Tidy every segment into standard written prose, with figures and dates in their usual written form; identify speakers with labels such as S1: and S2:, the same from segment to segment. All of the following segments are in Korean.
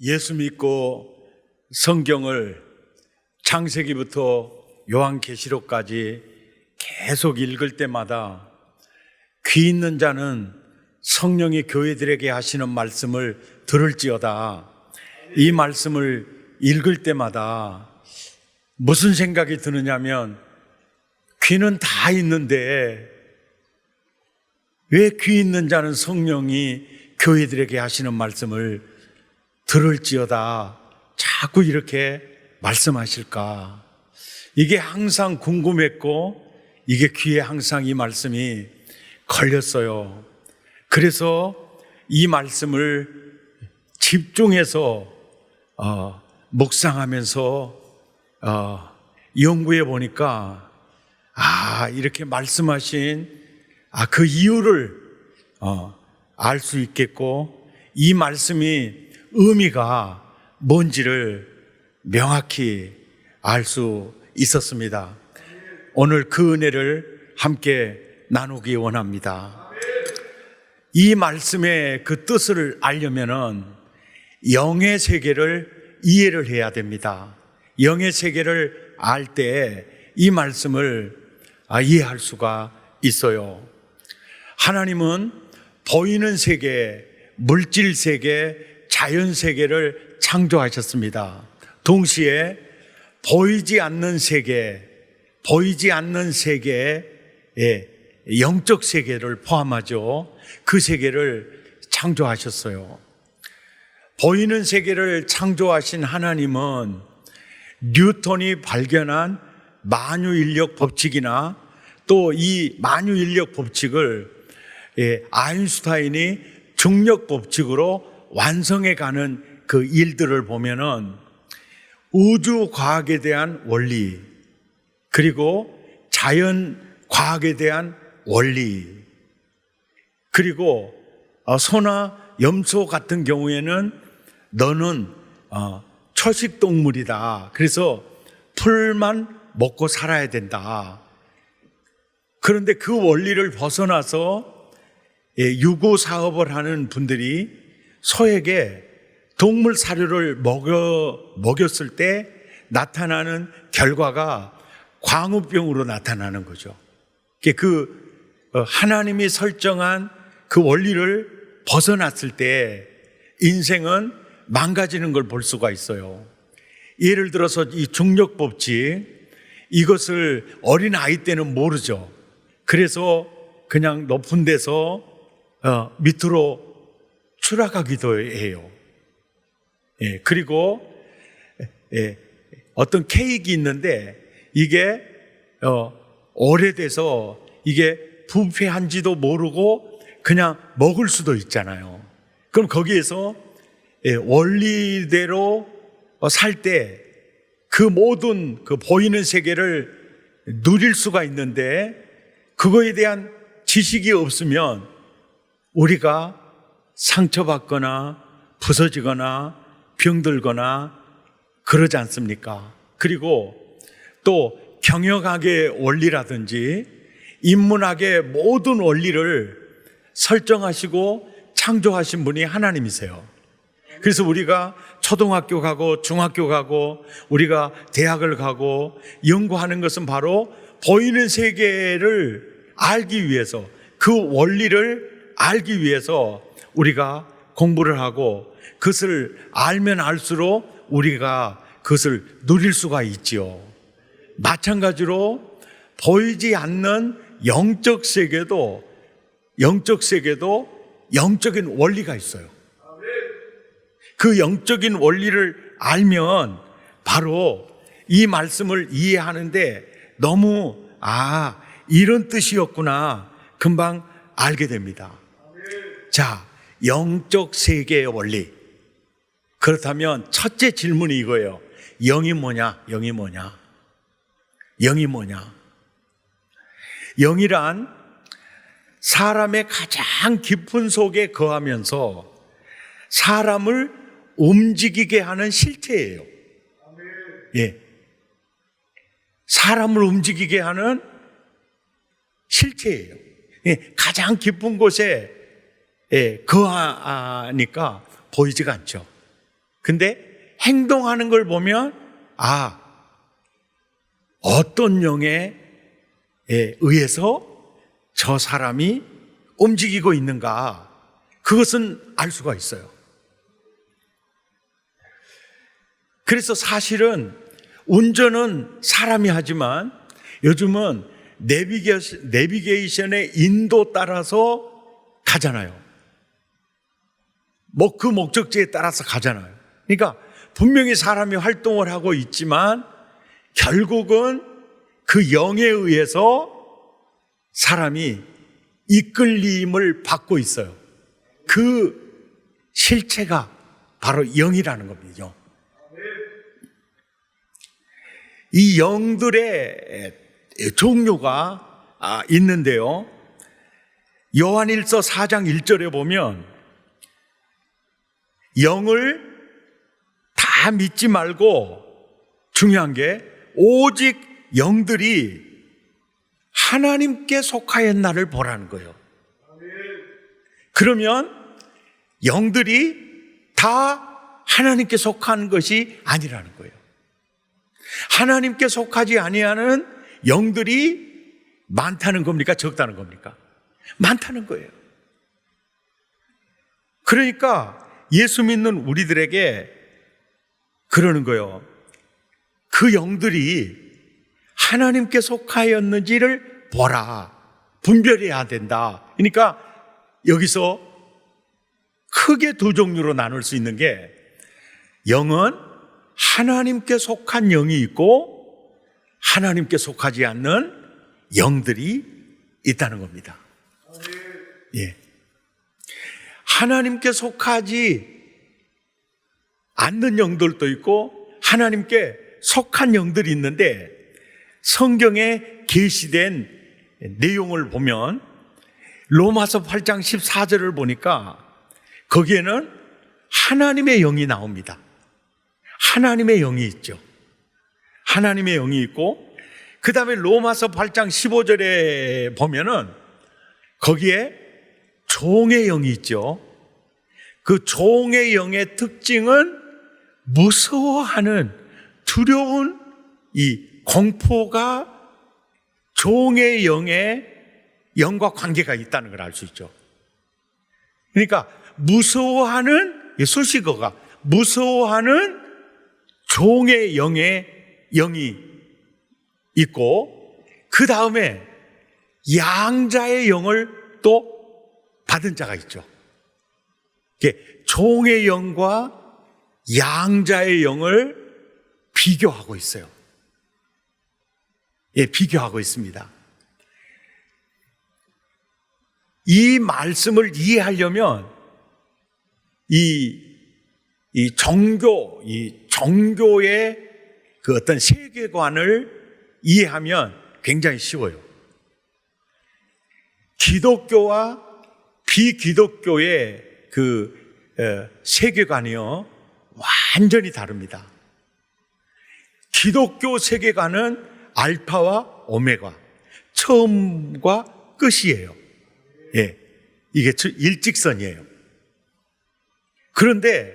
S1: 예수 믿고 성경을 창세기부터 요한계시록까지 계속 읽을 때마다 귀 있는 자는 성령이 교회들에게 하시는 말씀을 들을지어다. 이 말씀을 읽을 때마다 무슨 생각이 드느냐면, 귀는 다 있는데 왜 귀 있는 자는 성령이 교회들에게 하시는 말씀을 들을지어다 자꾸 이렇게 말씀하실까? 이게 항상 궁금했고, 이게 귀에 항상 이 말씀이 걸렸어요. 그래서 이 말씀을 집중해서 묵상하면서 연구해 보니까 이렇게 말씀하신 그 이유를 알 수 있겠고, 이 말씀이 의미가 뭔지를 명확히 알 수 있었습니다. 오늘 그 은혜를 함께 나누기 원합니다. 이 말씀의 그 뜻을 알려면은 영의 세계를 이해를 해야 됩니다. 영의 세계를 알 때 이 말씀을 이해할 수가 있어요. 하나님은 보이는 세계, 물질 세계, 자연 세계를 창조하셨습니다. 동시에 보이지 않는 세계에 영적 세계를 포함하죠. 그 세계를 창조하셨어요. 보이는 세계를 창조하신 하나님은 뉴턴이 발견한 만유인력 법칙이나 또 이 만유인력 법칙을 아인슈타인이 중력 법칙으로 완성해 가는 그 일들을 보면은 우주 과학에 대한 원리, 그리고 자연 과학에 대한 원리, 그리고 소나 염소 같은 경우에는 너는 초식 동물이다. 그래서 풀만 먹고 살아야 된다. 그런데 그 원리를 벗어나서 유구 사업을 하는 분들이 소에게 동물 사료를 먹였을 때 나타나는 결과가 광우병으로 나타나는 거죠. 하나님이 설정한 그 원리를 벗어났을 때 인생은 망가지는 걸 볼 수가 있어요. 예를 들어서 이 중력 법칙, 이것을 어린 아이 때는 모르죠. 그래서 그냥 높은 데서 밑으로 추락하기도 해요. 그리고 어떤 케이크 있는데 이게 오래돼서 이게 부패한지도 모르고 그냥 먹을 수도 있잖아요. 그럼 거기에서 원리대로 살 때 그 모든 그 보이는 세계를 누릴 수가 있는데, 그거에 대한 지식이 없으면 우리가 상처받거나 부서지거나 병들거나 그러지 않습니까? 그리고 또 경영학의 원리라든지 인문학의 모든 원리를 설정하시고 창조하신 분이 하나님이세요. 그래서 우리가 초등학교 가고 중학교 가고 우리가 대학을 가고 연구하는 것은 바로 보이는 세계를 알기 위해서, 그 원리를 알기 위해서 우리가 공부를 하고, 그것을 알면 알수록 우리가 그것을 누릴 수가 있지요. 마찬가지로 보이지 않는 영적 세계도 영적인 원리가 있어요. 그 영적인 원리를 알면 바로 이 말씀을 이해하는데 너무 이런 뜻이었구나 금방 알게 됩니다. 자, 영적 세계의 원리. 그렇다면 첫째 질문이 이거예요. 영이 뭐냐? 영이 뭐냐? 영이 뭐냐? 영이란 사람의 가장 깊은 속에 거하면서 사람을 움직이게 하는 실체예요. 사람을 움직이게 하는 실체예요. 가장 깊은 곳에 거하니까 보이지가 않죠. 근데 행동하는 걸 보면 어떤 영에 의해서 저 사람이 움직이고 있는가, 그것은 알 수가 있어요. 그래서 사실은 운전은 사람이 하지만 요즘은 내비게이션의 인도 따라서 가잖아요. 그 목적지에 따라서 가잖아요. 그러니까 분명히 사람이 활동을 하고 있지만 결국은 그 영에 의해서 사람이 이끌림을 받고 있어요. 그 실체가 바로 영이라는 겁니다. 이 영들의 종류가 있는데요. 요한일서 4장 1절에 보면 영을 다 믿지 말고, 중요한 게 오직 영들이 하나님께 속하였나를 보라는 거예요. 그러면 영들이 다 하나님께 속한 것이 아니라는 거예요. 하나님께 속하지 아니하는 영들이 많다는 겁니까? 적다는 겁니까? 많다는 거예요. 그러니까 예수 믿는 우리들에게 그러는 거예요. 그 영들이 하나님께 속하였는지를 보라. 분별해야 된다. 그러니까 여기서 크게 두 종류로 나눌 수 있는 게, 영은 하나님께 속한 영이 있고 하나님께 속하지 않는 영들이 있다는 겁니다. 예. 하나님께 속하지 않는 영들도 있고 하나님께 속한 영들이 있는데, 성경에 계시된 내용을 보면 로마서 8장 14절을 보니까 거기에는 하나님의 영이 나옵니다. 하나님의 영이 있죠. 하나님의 영이 있고, 그 다음에 로마서 8장 15절에 보면은 거기에 종의 영이 있죠. 그 종의 영의 특징은 무서워하는, 두려운 이 공포가 종의 영과 관계가 있다는 걸 알 수 있죠. 그러니까 무서워하는, 수식어가 무서워하는 종의 영이 있고, 그 다음에 양자의 영을 또 받은 자가 있죠. 종의 영과 양자의 영을 비교하고 있어요. 비교하고 있습니다. 이 말씀을 이해하려면 이 종교의 그 어떤 세계관을 이해하면 굉장히 쉬워요. 기독교와 비기독교의 그 세계관이요, 완전히 다릅니다. 기독교 세계관은 알파와 오메가, 처음과 끝이에요. 이게 일직선이에요. 그런데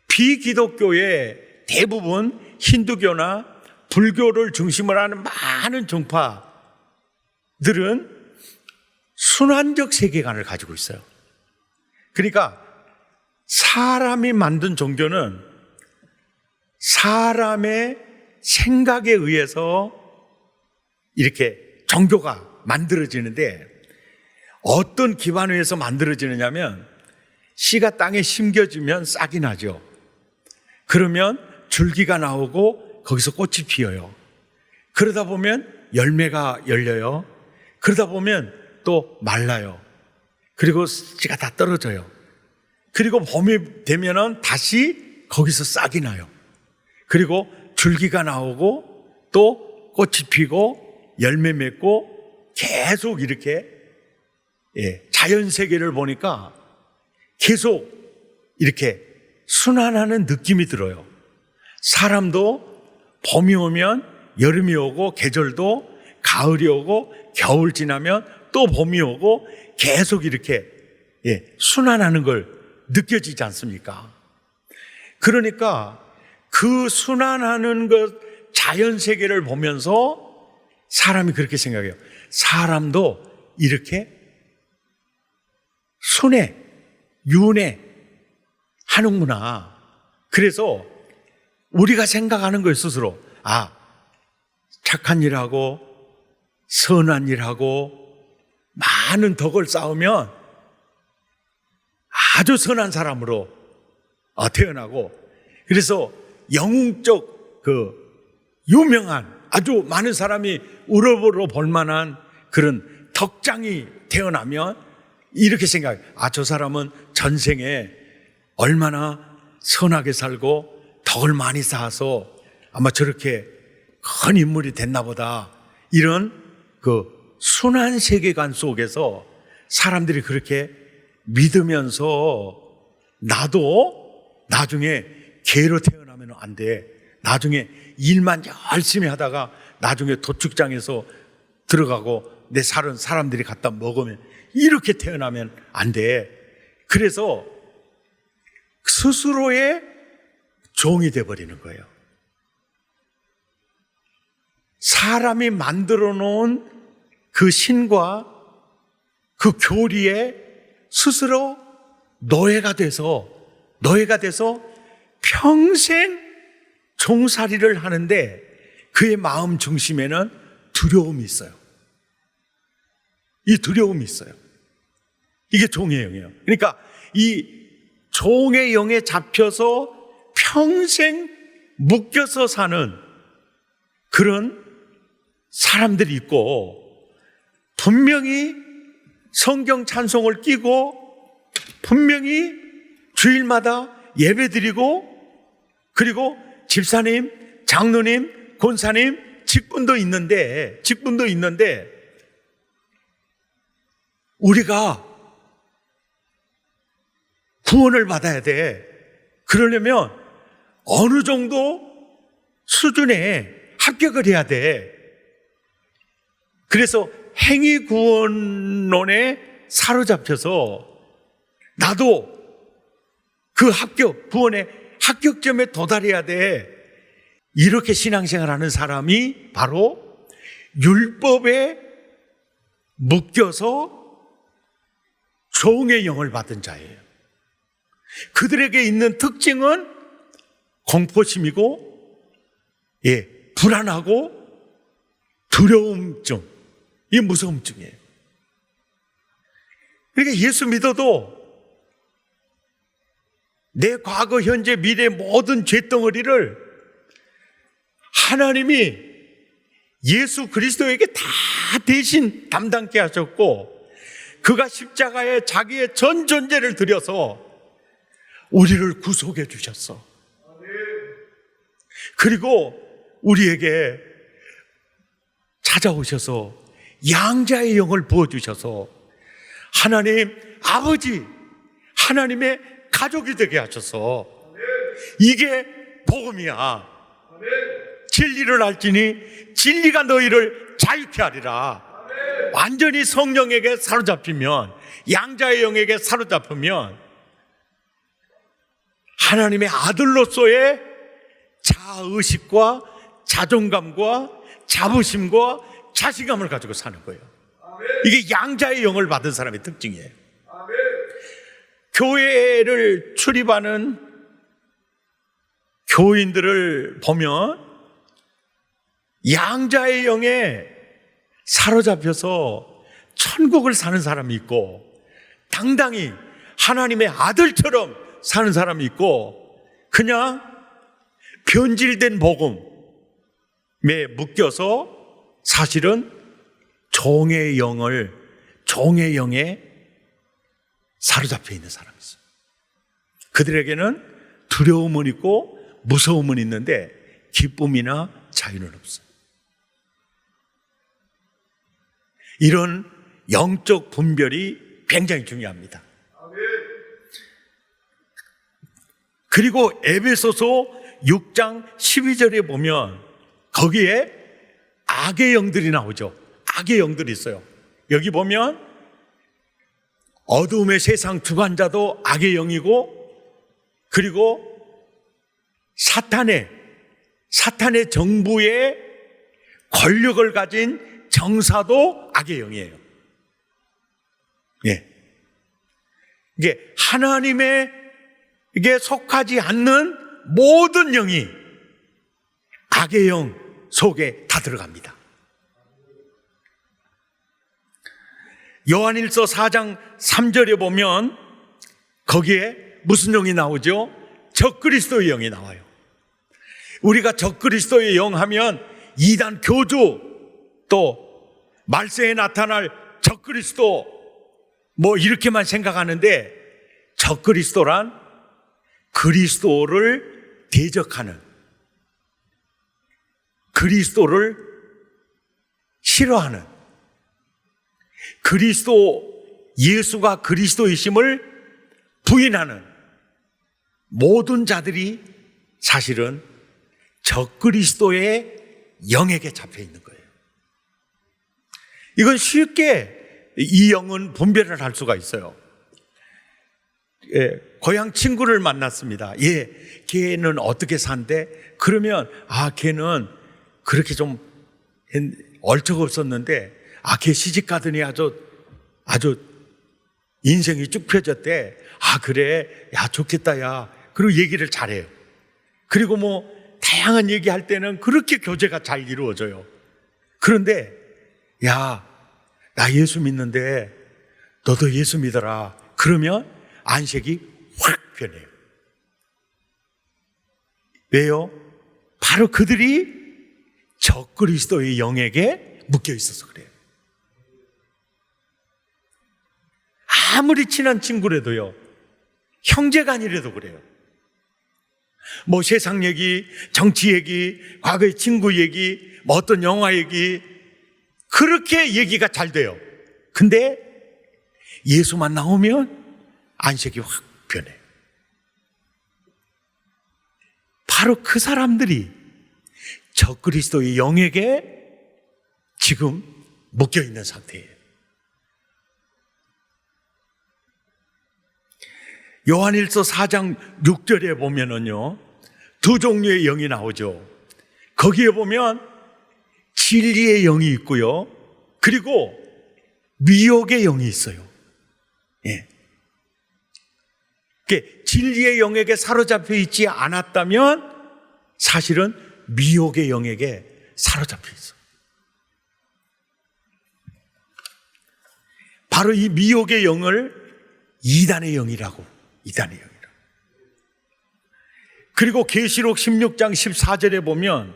S1: 비기독교의 대부분 힌두교나 불교를 중심으로 하는 많은 종파들은 순환적 세계관을 가지고 있어요. 그러니까 사람이 만든 종교는 사람의 생각에 의해서 이렇게 종교가 만들어지는데, 어떤 기반 위에서 만들어지느냐면, 씨가 땅에 심겨지면 싹이 나죠. 그러면 줄기가 나오고 거기서 꽃이 피어요. 그러다 보면 열매가 열려요. 그러다 보면 또 말라요. 그리고 씨가 다 떨어져요. 그리고 봄이 되면은 다시 거기서 싹이 나요. 그리고 줄기가 나오고 또 꽃이 피고 열매 맺고, 계속 이렇게 자연 세계를 보니까 계속 이렇게 순환하는 느낌이 들어요. 사람도 봄이 오면 여름이 오고, 계절도 가을이 오고, 겨울 지나면 또 봄이 오고, 계속 이렇게 순환하는 걸 느껴지지 않습니까? 그러니까 그 순환하는 것, 자연 세계를 보면서 사람이 그렇게 생각해요. 사람도 이렇게 순회, 윤회 하는구나. 그래서 우리가 생각하는 거예요, 스스로. 착한 일하고 선한 일하고 많은 덕을 쌓으면 아주 선한 사람으로 태어나고, 그래서 영웅적 유명한 아주 많은 사람이 우러러 볼 만한 그런 덕장이 태어나면 이렇게 생각해요. 저 사람은 전생에 얼마나 선하게 살고 덕을 많이 쌓아서 아마 저렇게 큰 인물이 됐나 보다. 이런 순한 세계관 속에서 사람들이 그렇게 믿으면서 나도 나중에 개로 태어나면 안 돼. 나중에 일만 열심히 하다가 나중에 도축장에서 들어가고 내 살은 사람들이 갖다 먹으면 이렇게 태어나면 안 돼. 그래서 스스로의 종이 돼버리는 거예요. 사람이 만들어 놓은 그 신과 그 교리에 스스로 노예가 돼서 평생 종살이를 하는데 그의 마음 중심에는 두려움이 있어요. 이 두려움이 있어요. 이게 종의 영이에요. 그러니까 이 종의 영에 잡혀서 평생 묶여서 사는 그런 사람들이 있고, 분명히 성경 찬송을 끼고 분명히 주일마다 예배드리고, 그리고 집사님, 장로님, 권사님, 직분도 있는데 우리가 구원을 받아야 돼. 그러려면 어느 정도 수준에 합격을 해야 돼. 그래서 행위구원론에 사로잡혀서 나도 그 구원의 합격점에 도달해야 돼. 이렇게 신앙생활하는 사람이 바로 율법에 묶여서 종의 영을 받은 자예요. 그들에게 있는 특징은 공포심이고, 불안하고 두려움증, 이 무서움증이에요. 그러니까 예수 믿어도 내 과거, 현재, 미래 모든 죄덩어리를 하나님이 예수 그리스도에게 다 대신 담당케 하셨고, 그가 십자가에 자기의 전 존재를 들여서 우리를 구속해 주셨어. 그리고 우리에게 찾아오셔서 양자의 영을 부어주셔서 하나님 아버지, 하나님의 가족이 되게 하셔서, 이게 복음이야. 진리를 알지니 진리가 너희를 자유케 하리라. 완전히 성령에게 사로잡히면, 양자의 영에게 사로잡히면 하나님의 아들로서의 자의식과 자존감과 자부심과 자신감을 가지고 사는 거예요. 이게 양자의 영을 받은 사람의 특징이에요. 교회를 출입하는 교인들을 보면 양자의 영에 사로잡혀서 천국을 사는 사람이 있고, 당당히 하나님의 아들처럼 사는 사람이 있고, 그냥 변질된 복음에 묶여서 사실은 종의 영에 사로잡혀 있는 사람이 있어요. 그들에게는 두려움은 있고 무서움은 있는데 기쁨이나 자유는 없어요. 이런 영적 분별이 굉장히 중요합니다. 그리고 에베소서 6장 12절에 보면 거기에 악의 영들이 나오죠. 악의 영들이 있어요. 여기 보면 어두움의 세상 주관자도 악의 영이고, 그리고 사탄의 정부의 권력을 가진 정사도 악의 영이에요. 예. 이게 하나님에게 속하지 않는 모든 영이 악의 영 속에 다 들어갑니다. 요한일서 4장 3절에 보면 거기에 무슨 영이 나오죠? 적그리스도의 영이 나와요. 우리가 적그리스도의 영 하면 이단 교주, 또 말세에 나타날 적그리스도 뭐 이렇게만 생각하는데, 적그리스도란 그리스도를 대적하는, 그리스도를 싫어하는, 예수가 그리스도이심을 부인하는 모든 자들이 사실은 적그리스도의 영에게 잡혀 있는 거예요. 이건 쉽게 이 영은 분별을 할 수가 있어요. 고향 친구를 만났습니다. 걔는 어떻게 산대? 그러면 걔는 그렇게 좀 얼쩍 없었는데 걔 시집 가더니 아주 인생이 쭉 펴졌대. 그래, 야 좋겠다 야. 그리고 얘기를 잘해요. 그리고 뭐 다양한 얘기할 때는 그렇게 교제가 잘 이루어져요. 그런데 야, 나 예수 믿는데 너도 예수 믿어라. 그러면 안색이 확 변해요. 왜요? 바로 그들이 적그리스도의 영에게 묶여 있어서 그래요. 아무리 친한 친구라도요, 형제간이라도 그래요. 뭐 세상 얘기, 정치 얘기, 과거의 친구 얘기, 뭐 어떤 영화 얘기, 그렇게 얘기가 잘 돼요. 근데 예수만 나오면 안색이 확 변해요. 바로 그 사람들이 적그리스도의 영에게 지금 묶여 있는 상태예요. 요한일서 4장 6절에 보면은요, 두 종류의 영이 나오죠. 거기에 보면 진리의 영이 있고요, 그리고 미혹의 영이 있어요. 예. 진리의 영에게 사로잡혀 있지 않았다면 사실은 미혹의 영에게 사로잡혀 있어요. 바로 이 미혹의 영을 이단의 영이라고. 그리고 계시록 16장 14절에 보면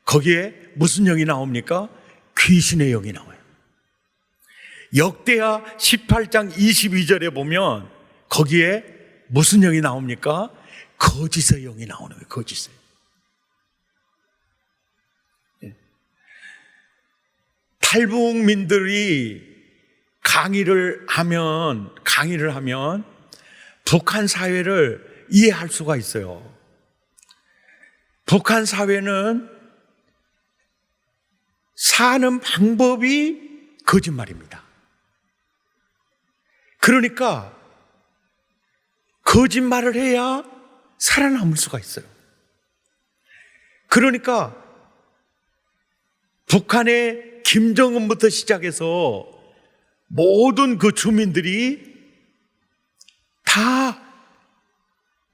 S1: 거기에 무슨 영이 나옵니까? 귀신의 영이 나와요. 역대하 18장 22절에 보면 거기에 무슨 영이 나옵니까? 거짓의 영이 나오는 거예요. 거짓의. 탈북민들이 강의를 하면 북한 사회를 이해할 수가 있어요. 북한 사회는 사는 방법이 거짓말입니다. 그러니까 거짓말을 해야 살아남을 수가 있어요. 그러니까 북한의 김정은부터 시작해서 모든 그 주민들이 다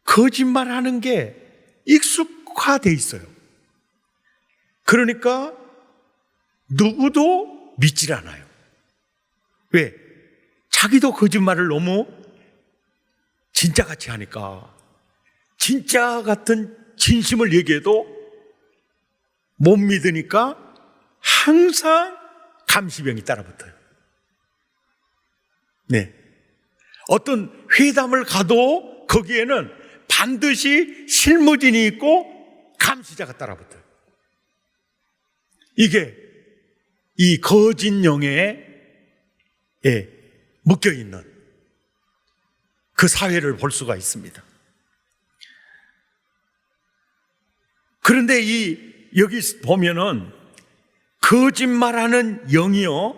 S1: 거짓말하는 게 익숙화돼 있어요. 그러니까 누구도 믿질 않아요. 왜? 자기도 거짓말을 너무 진짜같이 하니까. 진짜 같은 진심을 얘기해도 못 믿으니까 항상 감시병이 따라붙어요. 네. 어떤 회담을 가도 거기에는 반드시 실무진이 있고 감시자가 따라붙어요. 이게 이 거짓 영에 묶여 있는 그 사회를 볼 수가 있습니다. 그런데 여기 보면은 거짓말하는 영이요,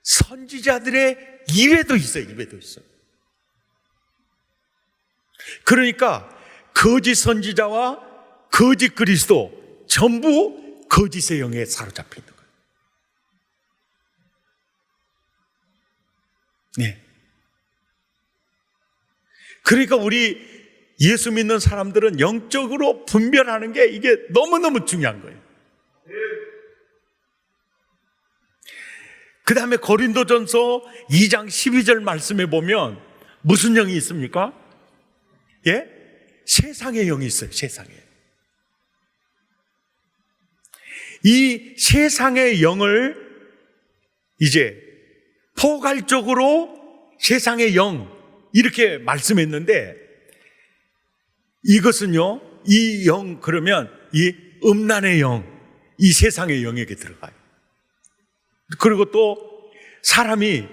S1: 선지자들의 입에도 있어요. 그러니까 거짓 선지자와 거짓 그리스도 전부 거짓의 영에 사로잡혀 있는 거예요. 네. 그러니까 우리 예수 믿는 사람들은 영적으로 분별하는 게 이게 너무너무 중요한 거예요. 그 다음에 고린도전서 2장 12절 말씀에 보면 무슨 영이 있습니까? 예? 세상의 영이 있어요. 세상에. 이 세상의 영을 이제 포괄적으로 세상의 영 이렇게 말씀했는데, 이것은요, 이 영 그러면 이 음란의 영, 이 세상의 영에게 들어가요. 그리고 또 사람이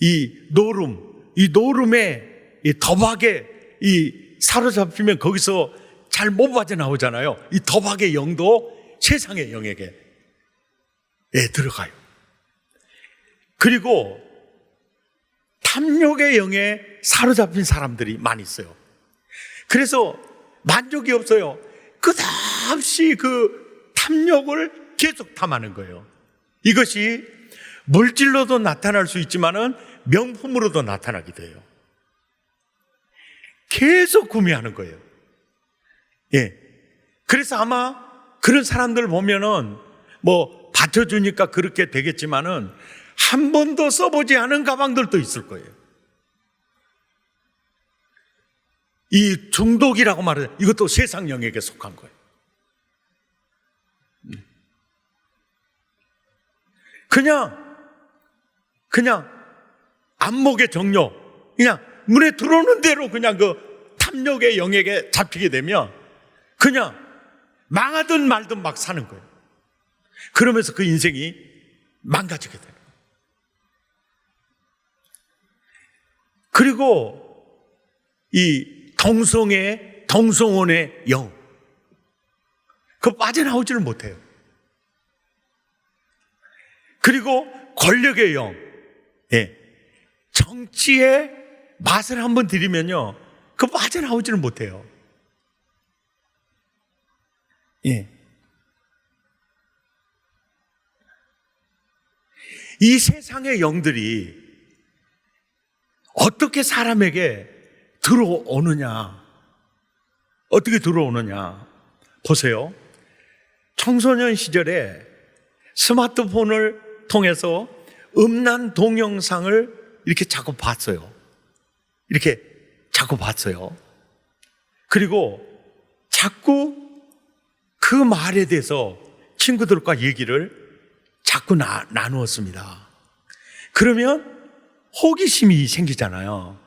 S1: 이 노름에 이 도박에 이 사로잡히면 거기서 잘 못 빠져나오잖아요. 이 도박의 영도 세상의 영에게 들어가요. 그리고 탐욕의 영에 사로잡힌 사람들이 많이 있어요. 그래서 만족이 없어요. 끝없이 그 탐욕을 계속 탐하는 거예요. 이것이 물질로도 나타날 수 있지만은 명품으로도 나타나기도 해요. 계속 구매하는 거예요. 예. 그래서 아마 그런 사람들 보면은 뭐 받쳐주니까 그렇게 되겠지만은 한 번도 써보지 않은 가방들도 있을 거예요. 이 중독이라고 말해요. 이것도 세상 영역에 속한 거예요. 그냥 안목의 정욕, 그냥 눈에 들어오는 대로 그냥 그 탐욕의 영역에 잡히게 되면 그냥 망하든 말든 막 사는 거예요. 그러면서 그 인생이 망가지게 돼요. 그리고 이 동성혼의 영, 그거 빠져나오지를 못해요. 그리고 권력의 영, 예. 정치의 맛을 한번 들이면요, 그거 빠져나오지를 못해요. 예. 이 세상의 영들이 어떻게 사람에게 들어오느냐, 어떻게 들어오느냐. 보세요. 청소년 시절에 스마트폰을 통해서 음란 동영상을 이렇게 자꾸 봤어요. 이렇게 자꾸 봤어요. 그리고 자꾸 그 말에 대해서 친구들과 얘기를 자꾸 나누었습니다. 그러면 호기심이 생기잖아요.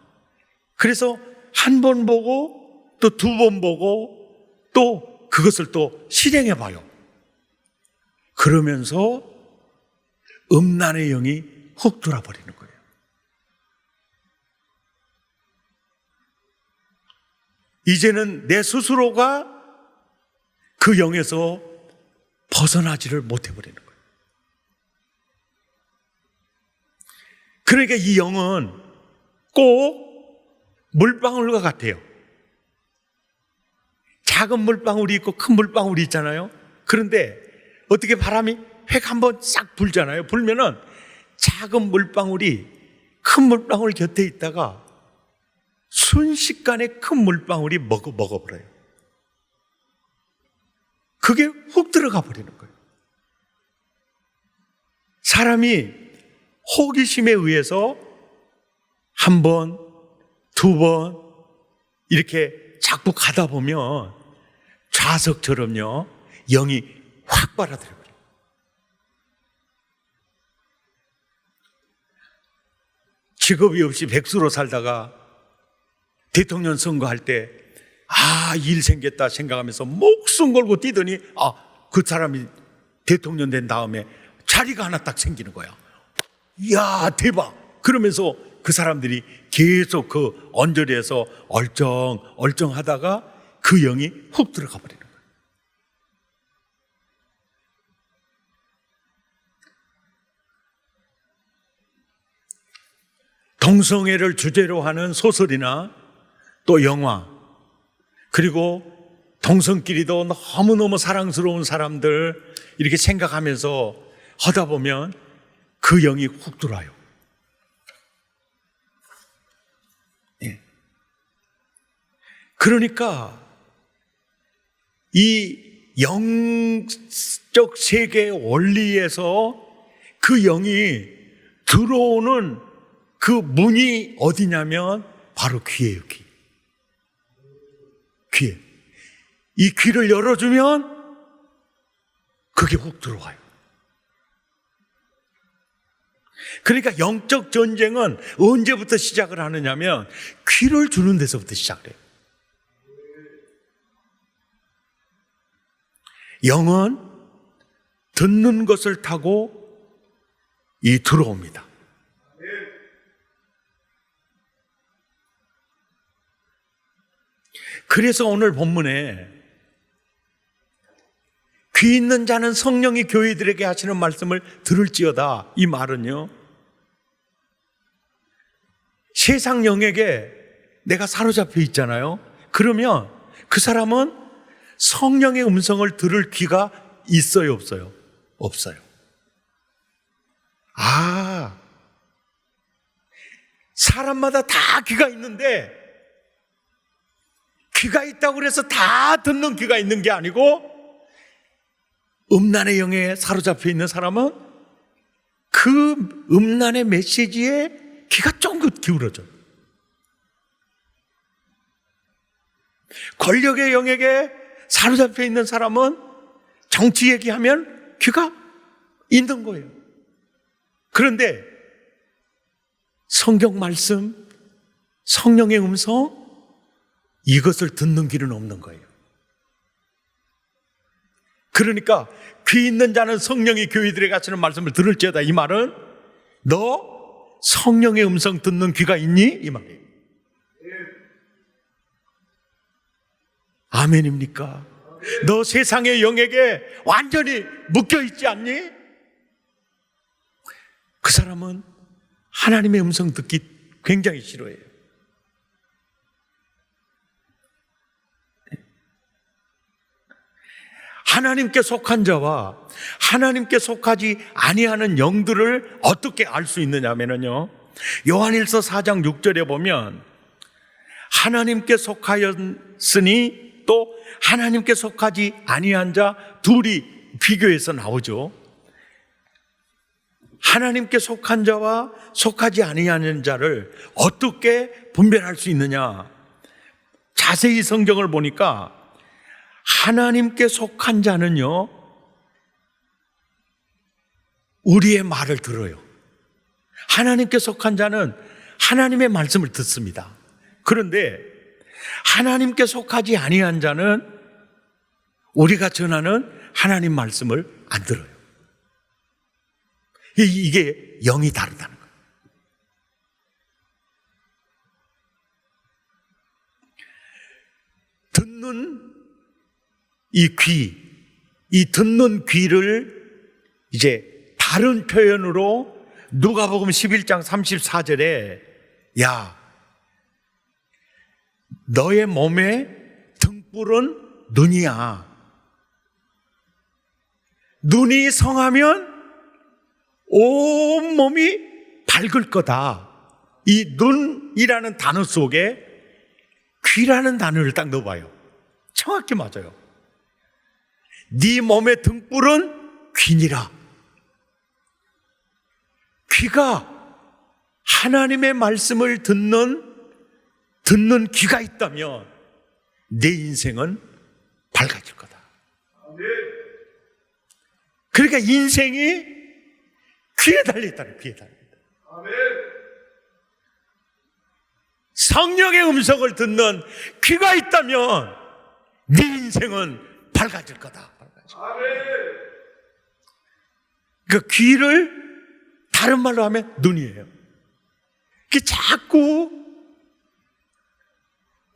S1: 그래서 한 번 보고 또 두 번 보고 또 그것을 또 실행해 봐요. 그러면서 음란의 영이 훅 돌아버리는 거예요. 이제는 내 스스로가 그 영에서 벗어나지를 못해버리는 거예요. 그러니까 이 영은 꼭 물방울과 같아요. 작은 물방울이 있고 큰 물방울이 있잖아요. 그런데 어떻게 바람이 획 한번 싹 불잖아요. 불면은 작은 물방울이 큰 물방울 곁에 있다가 순식간에 큰 물방울이 먹어버려요. 그게 훅 들어가 버리는 거예요. 사람이 호기심에 의해서 한 번, 두 번 이렇게 자꾸 가다 보면 좌석처럼요, 영이 확 빨아들여요. 직업이 없이 백수로 살다가 대통령 선거할 때, 일 생겼다 생각하면서 목숨 걸고 뛰더니, 그 사람이 대통령 된 다음에 자리가 하나 딱 생기는 거야. 이야, 대박! 그러면서 그 사람들이 계속 그 언저리에서 얼쩡 하다가 그 영이 훅 들어가 버리는 거예요. 동성애를 주제로 하는 소설이나 또 영화, 그리고 동성끼리도 너무너무 사랑스러운 사람들 이렇게 생각하면서 하다 보면 그 영이 훅 들어와요. 예. 그러니까 이 영적 세계의 원리에서 그 영이 들어오는 그 문이 어디냐면 바로 귀예요, 귀. 귀에. 이 귀를 열어주면 그게 훅 들어와요. 그러니까 영적 전쟁은 언제부터 시작을 하느냐면 귀를 주는 데서부터 시작을 해요. 영은 듣는 것을 타고 들어옵니다. 그래서 오늘 본문에 귀 있는 자는 성령이 교회들에게 하시는 말씀을 들을지어다, 이 말은요, 세상 영에게 내가 사로잡혀 있잖아요. 그러면 그 사람은 성령의 음성을 들을 귀가 있어요, 없어요? 없어요. 사람마다 다 귀가 있는데 귀가 있다고 해서 다 듣는 귀가 있는 게 아니고, 음란의 영에 사로잡혀 있는 사람은 그 음란의 메시지에 귀가 쫑긋 기울어져요. 권력의 영에게 사로잡혀 있는 사람은 정치 얘기하면 귀가 있는 거예요. 그런데 성경 말씀, 성령의 음성, 이것을 듣는 귀는 없는 거예요. 그러니까 귀 있는 자는 성령이 교회들에게 하시는 말씀을 들을지어다, 이 말은 너 성령의 음성 듣는 귀가 있니? 이 말이에요. 아멘입니까? 너 세상의 영에게 완전히 묶여있지 않니? 그 사람은 하나님의 음성 듣기 굉장히 싫어해요. 하나님께 속한 자와 하나님께 속하지 아니하는 영들을 어떻게 알 수 있느냐면요, 요한일서 4장 6절에 보면 하나님께 속하였으니 또 하나님께 속하지 아니한 자 둘이 비교해서 나오죠. 하나님께 속한 자와 속하지 아니하는 자를 어떻게 분별할 수 있느냐? 자세히 성경을 보니까 하나님께 속한 자는요, 우리의 말을 들어요. 하나님께 속한 자는 하나님의 말씀을 듣습니다. 그런데 하나님께 속하지 아니한 자는 우리가 전하는 하나님 말씀을 안 들어요. 이게 영이 다르다는 거예요. 듣는 이 귀, 이 듣는 귀를 이제 다른 표현으로 누가복음 11장 34절에 야, 너의 몸의 등불은 눈이야. 눈이 성하면 온 몸이 밝을 거다. 이 눈이라는 단어 속에 귀라는 단어를 딱 넣어봐요. 정확히 맞아요. 네 몸의 등불은 귀니라. 귀가 하나님의 말씀을 듣는 귀가 있다면 내 인생은 밝아질 거다. 그러니까 인생이 귀에 달려있다는, 귀에 달려있다. 성령의 음성을 듣는 귀가 있다면 네 인생은 밝아질 거다. 그 귀를 다른 말로 하면 눈이에요. 그 자꾸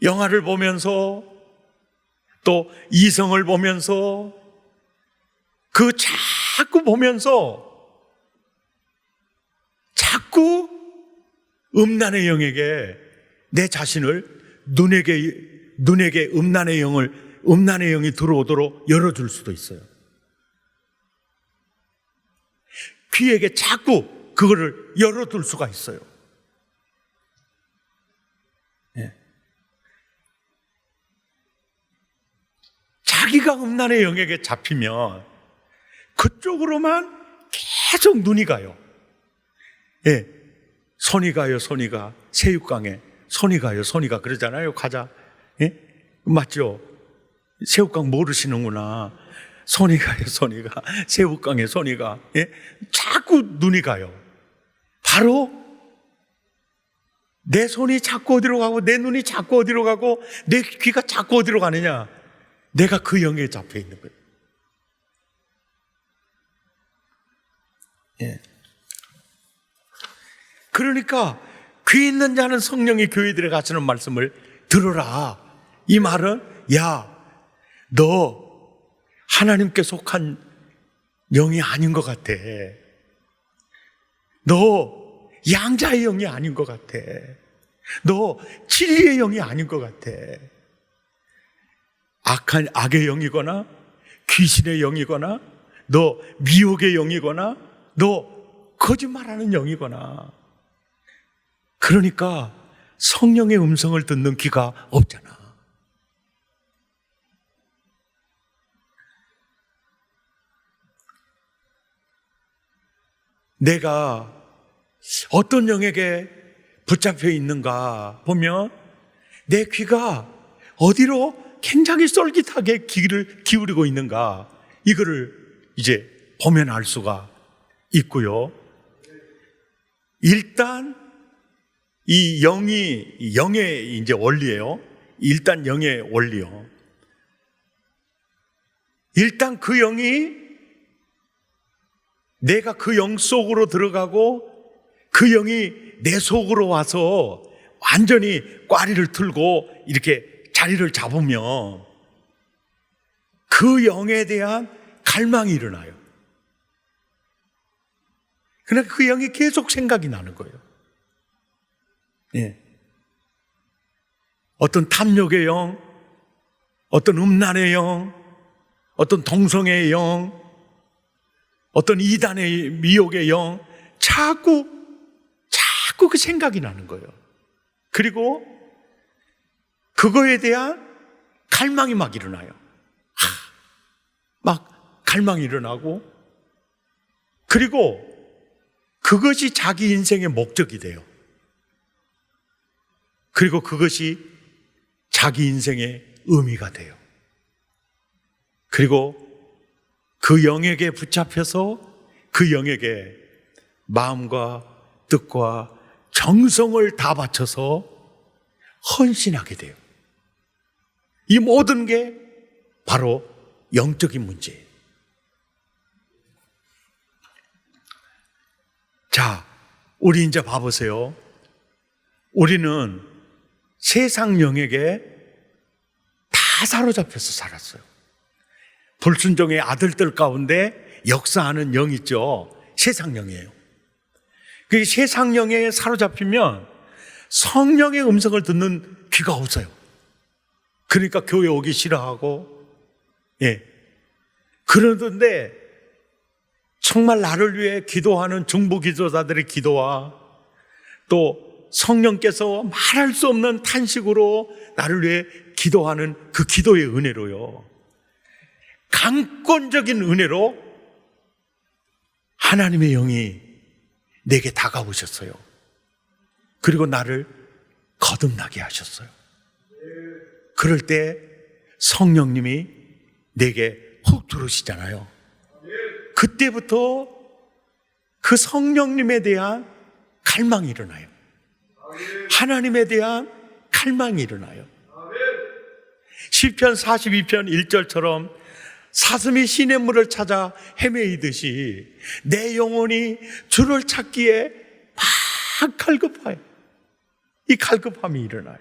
S1: 영화를 보면서 또 이성을 보면서 그 자꾸 보면서 자꾸 음란의 영에게 내 자신을 눈에게 눈에게 음란의 영이 들어오도록 열어줄 수도 있어요. 귀에게 자꾸 그거를 열어둘 수가 있어요. 예. 자기가 음란의 영에게 잡히면 그쪽으로만 계속 눈이 가요. 예. 손이 가요, 손이 가. 새우깡에 손이 가요, 손이 가. 그러잖아요, 과자. 예? 맞죠? 새우깡 모르시는구나. 손이 가요, 손이 가. 새우깡에 손이 가. 예? 자꾸 눈이 가요. 바로 내 손이 자꾸 어디로 가고 내 눈이 자꾸 어디로 가고 내 귀가 자꾸 어디로 가느냐. 내가 그 영에 잡혀 있는 거예요. 예. 그러니까 귀 있는 자는 성령이 교회들에 가시는 말씀을 들어라. 이 말은 야, 너 하나님께 속한 영이 아닌 것 같아. 너 양자의 영이 아닌 것 같아. 너 진리의 영이 아닌 것 같아. 악의 영이거나 귀신의 영이거나 너 미혹의 영이거나 너 거짓말하는 영이거나. 그러니까 성령의 음성을 듣는 귀가 없잖아. 내가 어떤 영에게 붙잡혀 있는가 보면 내 귀가 어디로 굉장히 쏠깃하게 귀를 기울이고 있는가, 이거를 이제 보면 알 수가 있고요. 일단 이 영의 이제 원리예요. 일단 영의 원리요. 일단 그 영이 내가 그 영 속으로 들어가고 그 영이 내 속으로 와서 완전히 꽈리를 틀고 이렇게 자리를 잡으면 그 영에 대한 갈망이 일어나요. 그러니까 그 영이 계속 생각이 나는 거예요. 예. 어떤 탐욕의 영, 어떤 음란의 영, 어떤 동성애의 영, 어떤 이단의 미혹의 영, 자꾸 그 생각이 나는 거예요. 그리고 그거에 대한 갈망이 막 일어나요. 막 갈망이 일어나고, 그리고 그것이 자기 인생의 목적이 돼요. 그리고 그것이 자기 인생의 의미가 돼요. 그리고 그 영에게 붙잡혀서 그 영에게 마음과 뜻과 정성을 다 바쳐서 헌신하게 돼요. 이 모든 게 바로 영적인 문제예요. 자, 우리 이제 봐보세요. 우리는 세상 영에게 다 사로잡혀서 살았어요. 불순종의 아들들 가운데 역사하는 영 있죠. 세상 영이에요. 그 세상 영에 사로잡히면 성령의 음성을 듣는 귀가 없어요. 그러니까 교회 오기 싫어하고, 예. 그러던데 정말 나를 위해 기도하는 중보 기도자들의 기도와 또 성령께서 말할 수 없는 탄식으로 나를 위해 기도하는 그 기도의 은혜로요, 강권적인 은혜로 하나님의 영이 내게 다가오셨어요. 그리고 나를 거듭나게 하셨어요. 그럴 때 성령님이 내게 훅 들어오시잖아요. 그때부터 그 성령님에 대한 갈망이 일어나요. 하나님에 대한 갈망이 일어나요. 시편 42편 1절처럼 사슴이 시냇물을 찾아 헤매이듯이 내 영혼이 주를 찾기에 막 갈급해요. 이 갈급함이 일어나요.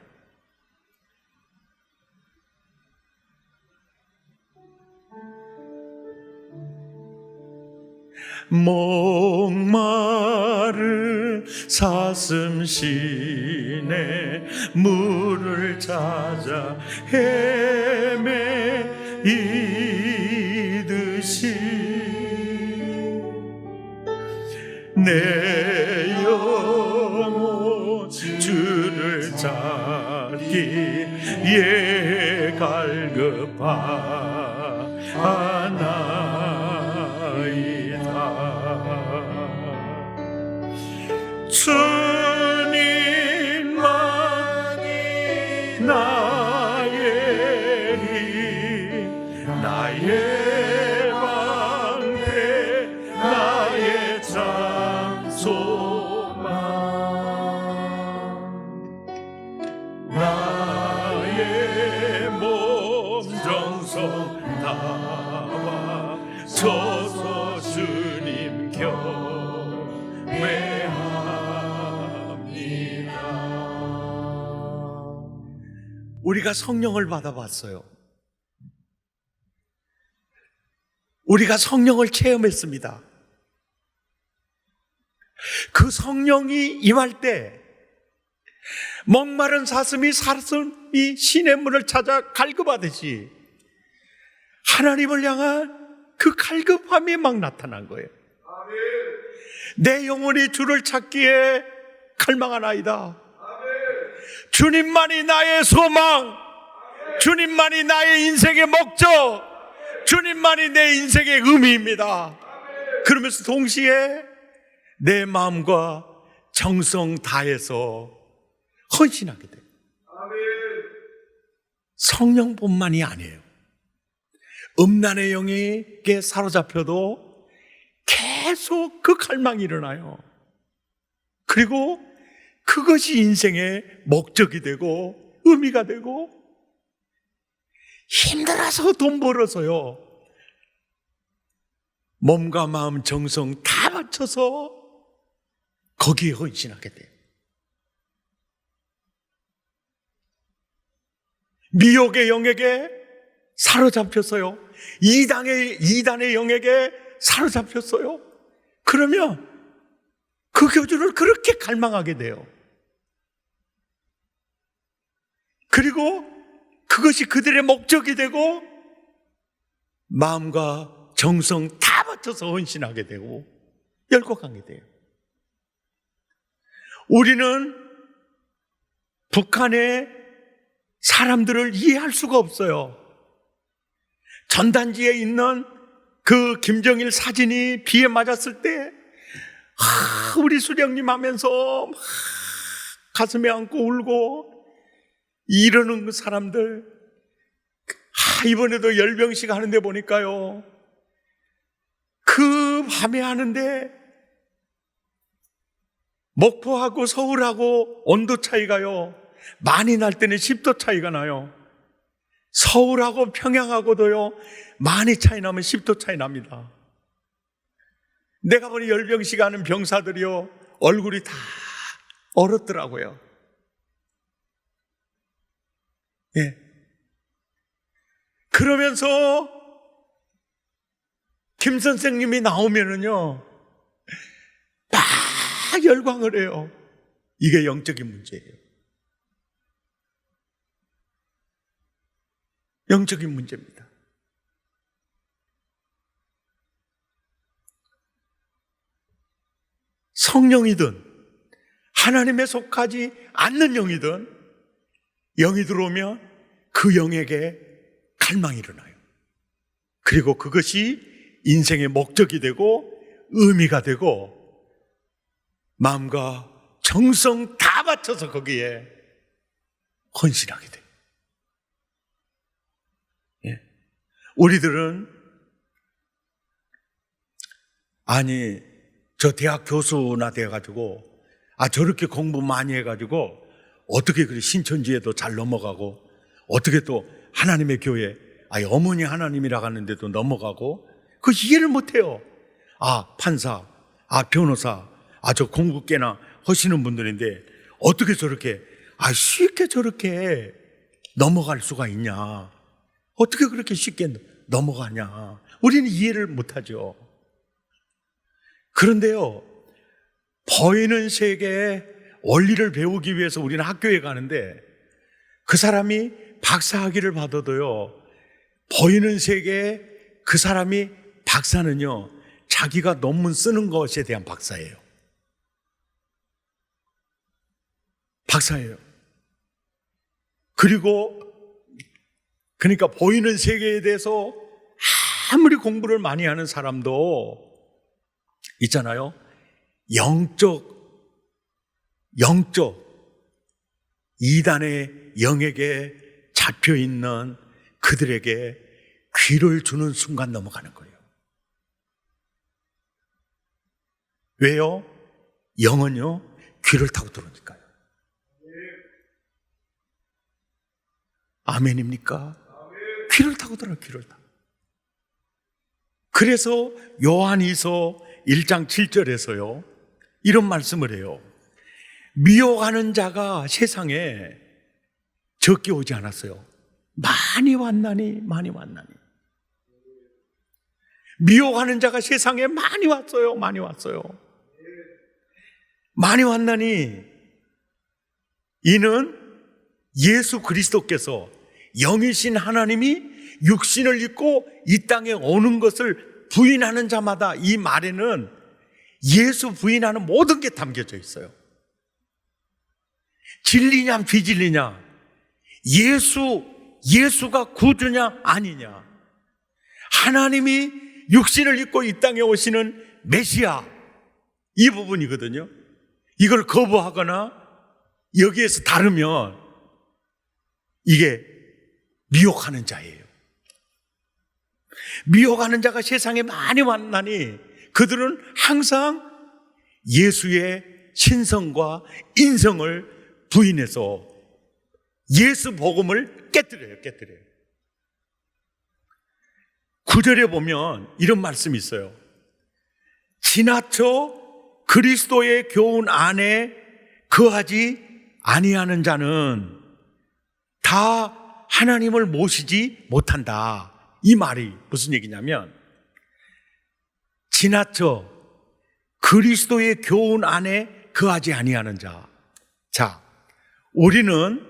S1: 목마른 사슴 시내 물을 찾아 헤매이듯이 내 영혼 주를 찾기에 갈급하나이다. 주님만이 나의 힘, 나의 방패, 나의 참 소망, 나의 몸 정성 다 바쳐서 주님 경외합니다. 우리가 성령을 받아봤어요. 우리가 성령을 체험했습니다. 그 성령이 임할 때 목마른 사슴이 시냇물을 찾아 갈급하듯이 하나님을 향한 그 갈급함이 막 나타난 거예요. 내 영혼이 주를 찾기에 갈망하나이다. 주님만이 나의 소망, 주님만이 나의 인생의 목적, 주님만이 내 인생의 의미입니다. 그러면서 동시에 내 마음과 정성 다해서 헌신하게 돼요. 성령뿐만이 아니에요. 음란의 영에게 사로잡혀도 계속 그 갈망이 일어나요. 그리고 그것이 인생의 목적이 되고 의미가 되고, 힘들어서 돈 벌어서요, 몸과 마음 정성 다 바쳐서 거기에 헌신하게 돼요. 미혹의 영에게 사로잡혔어요. 이단의 영에게 사로잡혔어요. 그러면 그 교주를 그렇게 갈망하게 돼요. 그리고 그것이 그들의 목적이 되고 마음과 정성 다 바쳐서 헌신하게 되고 열곡하게 돼요. 우리는 북한의 사람들을 이해할 수가 없어요. 전단지에 있는 그 김정일 사진이 비에 맞았을 때 우리 수령님 하면서 막 가슴에 안고 울고 이러는 그 사람들, 이번에도 열병식 하는데 보니까요, 그 밤에 하는데 목포하고 서울하고 온도 차이가요, 많이 날 때는 10도 차이가 나요. 서울하고 평양하고도요, 많이 차이 나면 10도 차이 납니다. 내가 보니 열병식 하는 병사들이요, 얼굴이 다 얼었더라고요. 예. 그러면서 김 선생님이 나오면은요, 막 열광을 해요. 이게 영적인 문제예요. 영적인 문제입니다. 성령이든 하나님에 속하지 않는 영이든 영이 들어오면 그 영에게 갈망이 일어나요. 그리고 그것이 인생의 목적이 되고 의미가 되고 마음과 정성 다 바쳐서 거기에 헌신하게 돼요. 예. 우리들은 아니 저 대학 교수나 돼가지고 저렇게 공부 많이 해가지고 어떻게 그리 신천지에도 잘 넘어가고 어떻게 또 하나님의 교회 어머니 하나님이라고 하는데도 넘어가고 그 이해를 못해요. 판사, 변호사, 저 공부 꽤나 하시는 분들인데 어떻게 저렇게 쉽게 저렇게 넘어갈 수가 있냐, 어떻게 그렇게 쉽게 넘어가냐, 우리는 이해를 못하죠. 그런데요, 보이는 세계의 원리를 배우기 위해서 우리는 학교에 가는데 그 사람이 박사학위를 받아도요, 보이는 세계에 그 사람이 박사는요, 자기가 논문 쓰는 것에 대한 박사예요. 박사예요. 그러니까 보이는 세계에 대해서 아무리 공부를 많이 하는 사람도 있잖아요. 영적 이단의 영에게 잡혀있는 그들에게 귀를 주는 순간 넘어가는 거예요. 왜요? 영은요, 귀를 타고 들어오니까요. 아멘입니까? 귀를 타고 들어요, 귀를 타고. 그래서 요한이서 1장 7절에서요, 이런 말씀을 해요. 미혹하는 자가 세상에 적게 오지 않았어요. 많이 왔나니. 미혹하는 자가 세상에 많이 왔어요. 많이 왔나니 이는 예수 그리스도께서 영이신 하나님이 육신을 입고 이 땅에 오는 것을 부인하는 자마다, 이 말에는 예수 부인하는 모든 게 담겨져 있어요. 진리냐 비진리냐, 예수가 구주냐 아니냐, 하나님이 육신을 입고 이 땅에 오시는 메시아, 이 부분이거든요. 이걸 거부하거나 여기에서 다르면 이게 미혹하는 자예요. 미혹하는 자가 세상에 많이 왔나니 그들은 항상 예수의 신성과 인성을 부인해서 예수 복음을 깨뜨려요. 9절에 보면 이런 말씀이 있어요. 지나쳐 그리스도의 교훈 안에 거하지 아니하는 자는 다 하나님을 모시지 못한다. 이 말이 무슨 얘기냐면, 지나쳐 그리스도의 교훈 안에 거하지 아니하는 자. 자, 우리는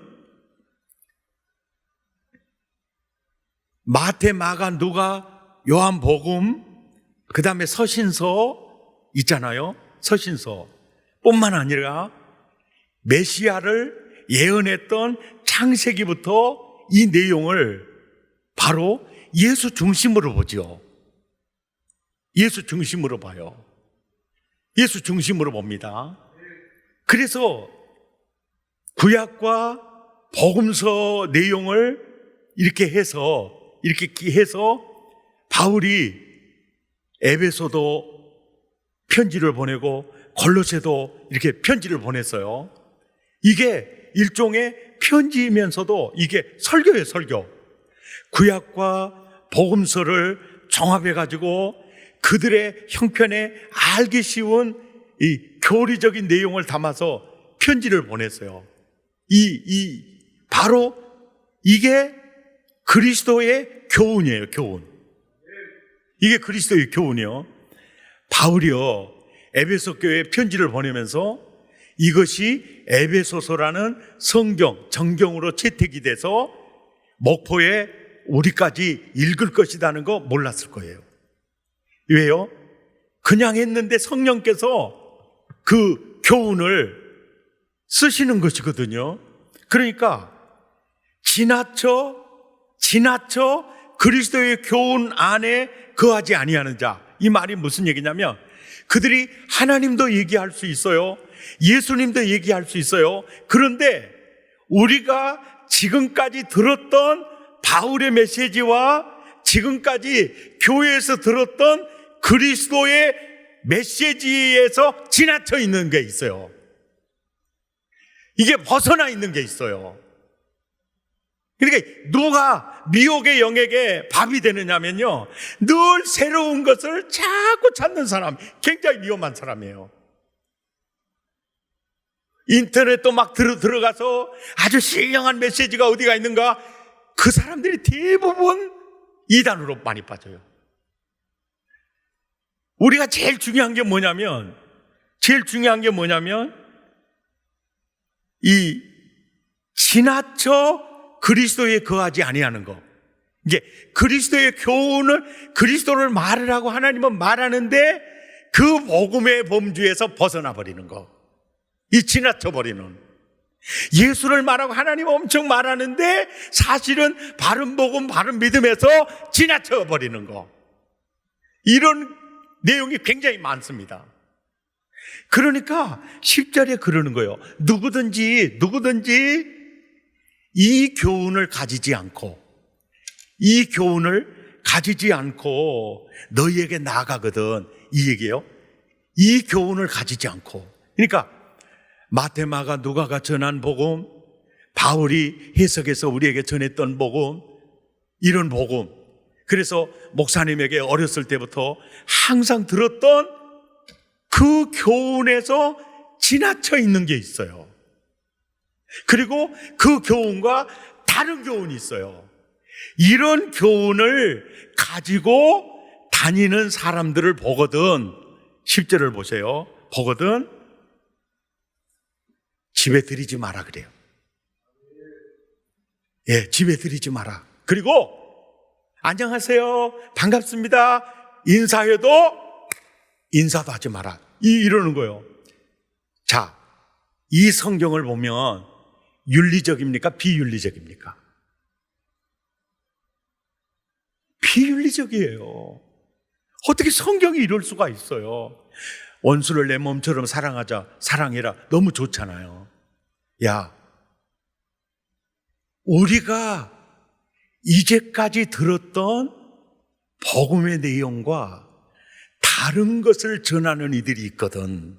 S1: 마태, 마가, 누가, 요한복음, 그 다음에 서신서 있잖아요. 서신서 뿐만 아니라 메시아를 예언했던 창세기부터 이 내용을 바로 예수 중심으로 보죠. 예수 중심으로 봐요. 예수 중심으로 봅니다. 그래서 구약과 복음서 내용을 이렇게 해서 바울이 에베소도 편지를 보내고 골로새도 이렇게 편지를 보냈어요. 이게 일종의 편지이면서도 이게 설교예요, 설교. 구약과 복음서를 종합해가지고 그들의 형편에 알기 쉬운 이 교리적인 내용을 담아서 편지를 보냈어요. 바로 이게 그리스도의 교훈이에요, 교훈. 이게 그리스도의 교훈이요. 바울이요, 에베소 교회에 편지를 보내면서 이것이 에베소서라는 성경, 정경으로 채택이 돼서 목포에 우리까지 읽을 것이라는 거 몰랐을 거예요. 왜요? 그냥 했는데 성령께서 그 교훈을 쓰시는 것이거든요. 그러니까 지나쳐 그리스도의 교훈 안에 거하지 아니하는 자, 이 말이 무슨 얘기냐면 그들이 하나님도 얘기할 수 있어요, 예수님도 얘기할 수 있어요. 그런데 우리가 지금까지 들었던 바울의 메시지와 지금까지 교회에서 들었던 그리스도의 메시지에서 지나쳐 있는 게 있어요. 이게 벗어나 있는 게 있어요. 그러니까 누가 미혹의 영에게 밥이 되느냐면요, 늘 새로운 것을 자꾸 찾는 사람, 굉장히 위험한 사람이에요. 인터넷도 막 들어가서 아주 신령한 메시지가 어디가 있는가, 그 사람들이 대부분 이단으로 많이 빠져요. 우리가 제일 중요한 게 뭐냐면, 제일 중요한 게 뭐냐면 이 지나쳐 그리스도에 거하지 아니하는 거. 이제 그리스도의 교훈을, 그리스도를 말하라고 하나님은 말하는데 그 복음의 범주에서 벗어나 버리는 거. 이 지나쳐 버리는. 예수를 말하고 하나님 엄청 말하는데 사실은 바른 복음, 바른 믿음에서 지나쳐 버리는 거. 이런 내용이 굉장히 많습니다. 그러니까 10절에 그러는 거예요. 누구든지 이 교훈을 가지지 않고 너희에게 나아가거든. 이 얘기예요. 이 교훈을 가지지 않고. 그러니까 마태, 마가, 누가가 전한 복음, 바울이 해석해서 우리에게 전했던 복음, 이런 복음. 그래서 목사님에게 어렸을 때부터 항상 들었던 그 교훈에서 지나쳐 있는 게 있어요. 그리고 그 교훈과 다른 교훈이 있어요. 이런 교훈을 가지고 다니는 사람들을 보거든, 10절을 보세요. 보거든 집에 들이지 마라 그래요. 예, 집에 들이지 마라. 그리고 안녕하세요, 반갑습니다, 인사해도 인사도 하지 마라. 이러는 거예요. 자, 이 성경을 보면 윤리적입니까? 비윤리적입니까? 비윤리적이에요. 어떻게 성경이 이럴 수가 있어요? 원수를 내 몸처럼 사랑하자, 사랑해라. 너무 좋잖아요. 야, 우리가 이제까지 들었던 복음의 내용과 다른 것을 전하는 이들이 있거든.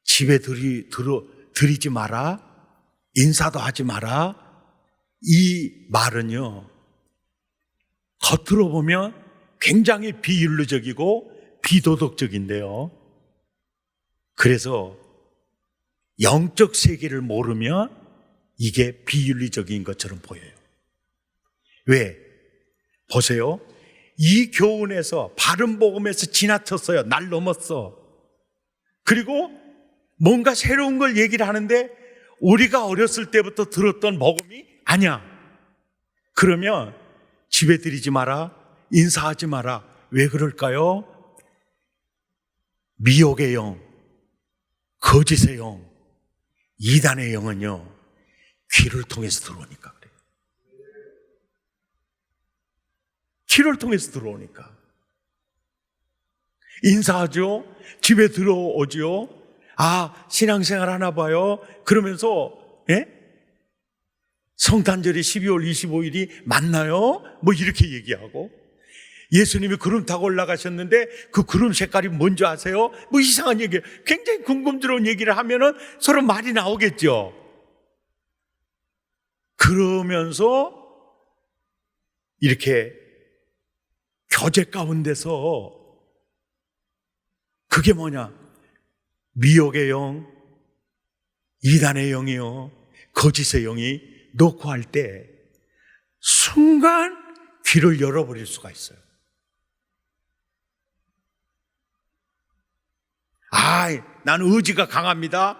S1: 집에 들이지 마라, 인사도 하지 마라. 이 말은요, 겉으로 보면 굉장히 비윤리적이고 비도덕적인데요, 그래서 영적 세계를 모르면 이게 비윤리적인 것처럼 보여요. 왜? 보세요. 이 교훈에서, 바른 복음에서 지나쳤어요. 날 넘었어. 그리고 뭔가 새로운 걸 얘기를 하는데 우리가 어렸을 때부터 들었던 복음이 아니야. 그러면 집에 들이지 마라, 인사하지 마라. 왜 그럴까요? 미혹의 영, 거짓의 영, 이단의 영은요, 귀를 통해서 들어오니까 그래요. 귀를 통해서 들어오니까. 인사하죠? 집에 들어오죠? 아, 신앙생활 하나 봐요? 그러면서, 예? 성탄절이 12월 25일이 맞나요? 뭐 이렇게 얘기하고, 예수님이 구름 타고 올라가셨는데 그 구름 색깔이 뭔지 아세요? 뭐 이상한 얘기, 굉장히 궁금스러운 얘기를 하면은 서로 말이 나오겠죠. 그러면서 이렇게 교제 가운데서 그게 뭐냐? 미혹의 영, 이단의 영이요, 거짓의 영이 놓고 할 때 순간 귀를 열어버릴 수가 있어요. 아, 나는 의지가 강합니다.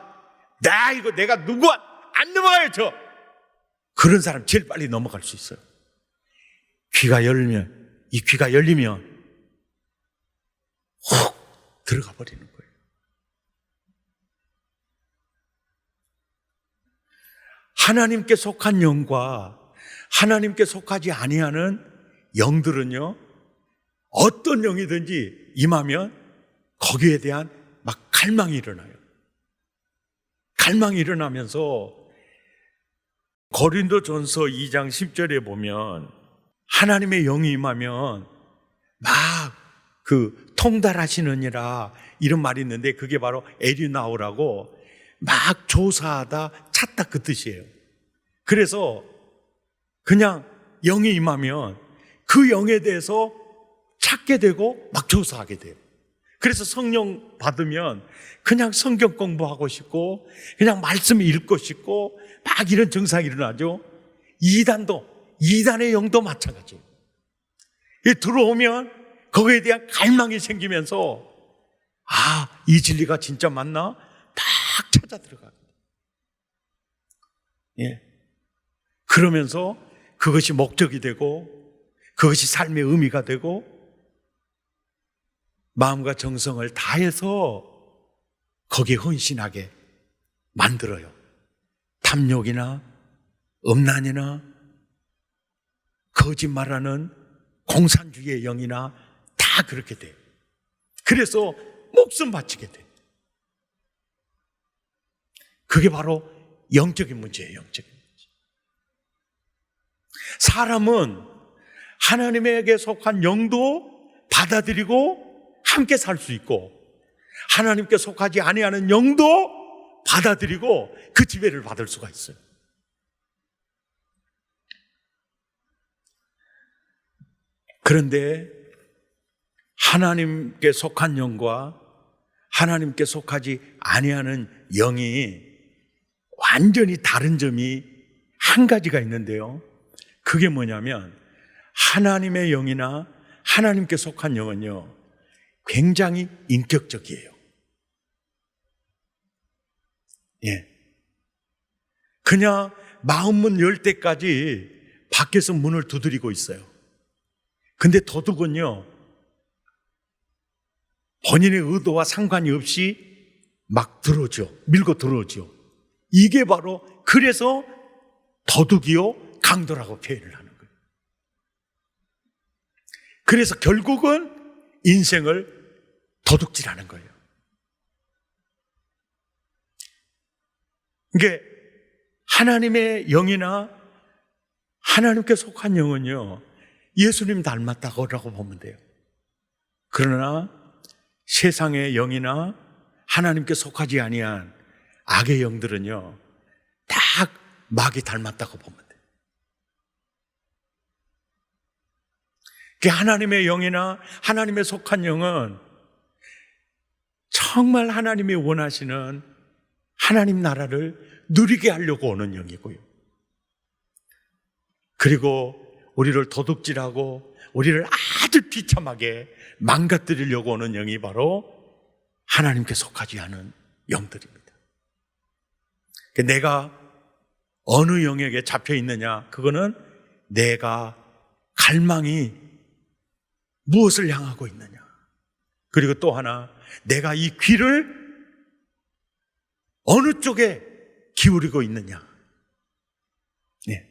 S1: 내가 누구 안 넘어가요, 저. 그런 사람 제일 빨리 넘어갈 수 있어요. 이 귀가 열리면 훅 들어가 버리는 거예요. 하나님께 속한 영과 하나님께 속하지 아니하는 영들은요, 어떤 영이든지 임하면 거기에 대한 막 갈망이 일어나요. 갈망이 일어나면서 고린도전서 2장 10절에 보면 하나님의 영이 임하면 막 통달하시느니라 이런 말이 있는데, 그게 바로 에리나오라고 막 조사하다 찾다 그 뜻이에요. 그래서 그냥 영이 임하면 그 영에 대해서 찾게 되고 막 조사하게 돼요. 그래서 성령 받으면 그냥 성경 공부하고 싶고 그냥 말씀 읽고 싶고 막 이런 증상이 일어나죠. 이단의 영도 마찬가지예요. 들어오면 거기에 대한 갈망이 생기면서 아, 이 진리가 진짜 맞나? 딱 찾아 들어가게 돼요. 예. 그러면서 그것이 목적이 되고 그것이 삶의 의미가 되고 마음과 정성을 다해서 거기에 헌신하게 만들어요. 탐욕이나 음란이나 거짓말하는 공산주의의 영이나 다 그렇게 돼요. 그래서 목숨 바치게 돼요. 그게 바로 영적인 문제예요. 영적인 문제. 사람은 하나님에게 속한 영도 받아들이고 함께 살 수 있고 하나님께 속하지 아니하는 영도 받아들이고 그 지배를 받을 수가 있어요. 그런데 하나님께 속한 영과 하나님께 속하지 아니하는 영이 완전히 다른 점이 한 가지가 있는데요. 그게 뭐냐면 하나님의 영이나 하나님께 속한 영은요, 굉장히 인격적이에요. 예. 그냥 마음문 열 때까지 밖에서 문을 두드리고 있어요. 근데 도둑은요, 본인의 의도와 상관이 없이 막 들어오죠. 밀고 들어오죠. 이게 바로 그래서 도둑이요 강도라고 표현을 하는 거예요. 그래서 결국은 인생을 도둑질하는 거예요. 이게 하나님의 영이나 하나님께 속한 영은요, 예수님 닮았다고 보면 돼요. 그러나 세상의 영이나 하나님께 속하지 아니한 악의 영들은요, 딱 마귀 닮았다고 보면 돼요. 하나님의 영이나 하나님에 속한 영은 정말 하나님이 원하시는 하나님 나라를 누리게 하려고 오는 영이고요. 그리고 우리를 도둑질하고 우리를 아주 비참하게 망가뜨리려고 오는 영이 바로 하나님께 속하지 않은 영들입니다. 내가 어느 영역에 잡혀 있느냐, 그거는 내가 갈망이 무엇을 향하고 있느냐, 그리고 또 하나 내가 이 귀를 어느 쪽에 기울이고 있느냐. 네.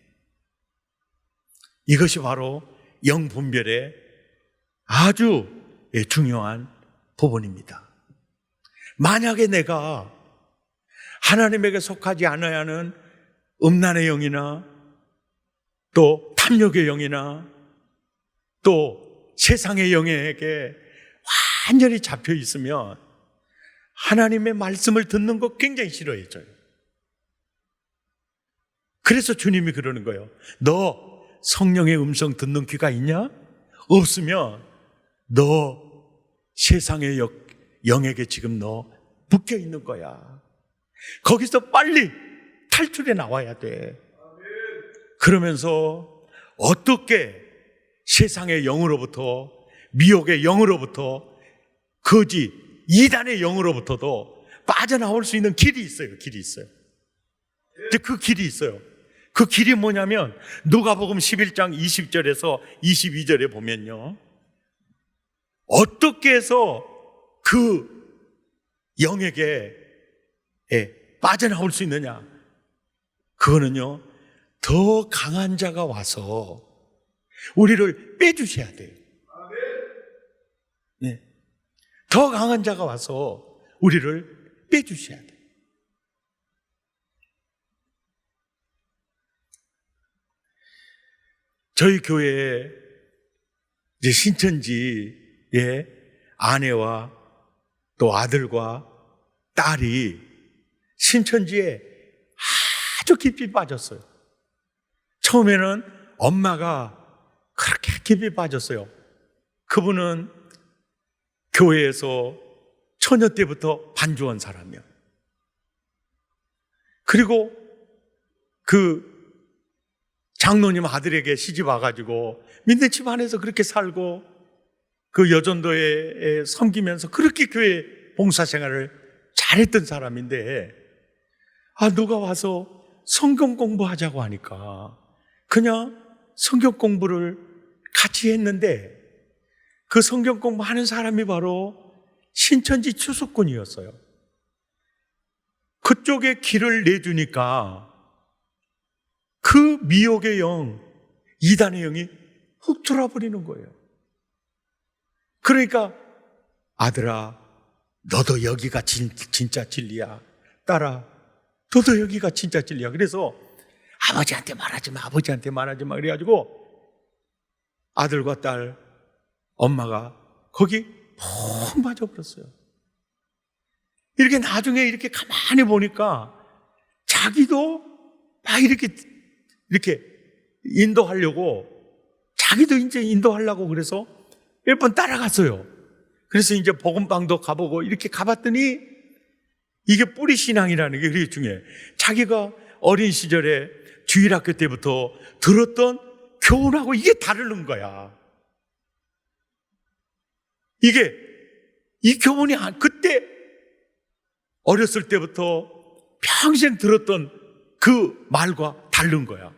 S1: 이것이 바로 영 분별의 아주 중요한 부분입니다. 만약에 내가 하나님에게 속하지 않아야 하는 음란의 영이나 또 탐욕의 영이나 또 세상의 영에게 완전히 잡혀 있으면 하나님의 말씀을 듣는 거 굉장히 싫어해져요. 그래서 주님이 그러는 거예요. 너 성령의 음성 듣는 귀가 있냐? 없으면 너 세상의 영에게 지금 너 묶여 있는 거야. 거기서 빨리 탈출해 나와야 돼. 그러면서 어떻게 세상의 영으로부터, 미혹의 영으로부터, 거짓, 이단의 영으로부터도 빠져나올 수 있는 길이 있어요. 길이 있어요. 이제 그 길이 있어요. 그 길이 뭐냐면 누가복음 11장 20절에서 22절에 보면요, 어떻게 해서 그 영에게 빠져나올 수 있느냐, 그거는요, 더 강한 자가 와서 우리를 빼주셔야 돼요. 네. 더 강한 자가 와서 우리를 빼주셔야 돼요. 저희 교회에 이제 신천지의 아내와 또 아들과 딸이 신천지에 아주 깊이 빠졌어요. 처음에는 엄마가 그렇게 깊이 빠졌어요. 그분은 교회에서 처녀 때부터 반주한 사람이요. 그리고 그 장로님 아들에게 시집 와가지고 믿는 집 안에서 그렇게 살고 그 여전도에 섬기면서 그렇게 교회에 봉사생활을 잘했던 사람인데, 누가 와서 성경 공부하자고 하니까 그냥 성경 공부를 같이 했는데, 그 성경 공부하는 사람이 바로 신천지 추수꾼이었어요. 그쪽에 길을 내주니까 그 미혹의 영, 이단의 영이 훅 들어버리는 거예요. 그러니까 아들아, 너도 여기가 진짜 진리야. 딸아, 너도 여기가 진짜 진리야. 그래서 아버지한테 말하지 마, 아버지한테 말하지 마. 그래가지고 아들과 딸, 엄마가 거기 푹 빠져버렸어요. 이렇게 나중에 이렇게 가만히 보니까 자기도 막 이렇게 인도하려고, 자기도 이제 인도하려고 그래서 몇 번 따라갔어요. 그래서 이제 복음방도 가보고 이렇게 가봤더니 이게 뿌리 신앙이라는 게 그게 중요해요. 자기가 어린 시절에 주일학교 때부터 들었던 교훈하고 이게 다르는 거야. 이 교훈이 그때 어렸을 때부터 평생 들었던 그 말과 다른 거야.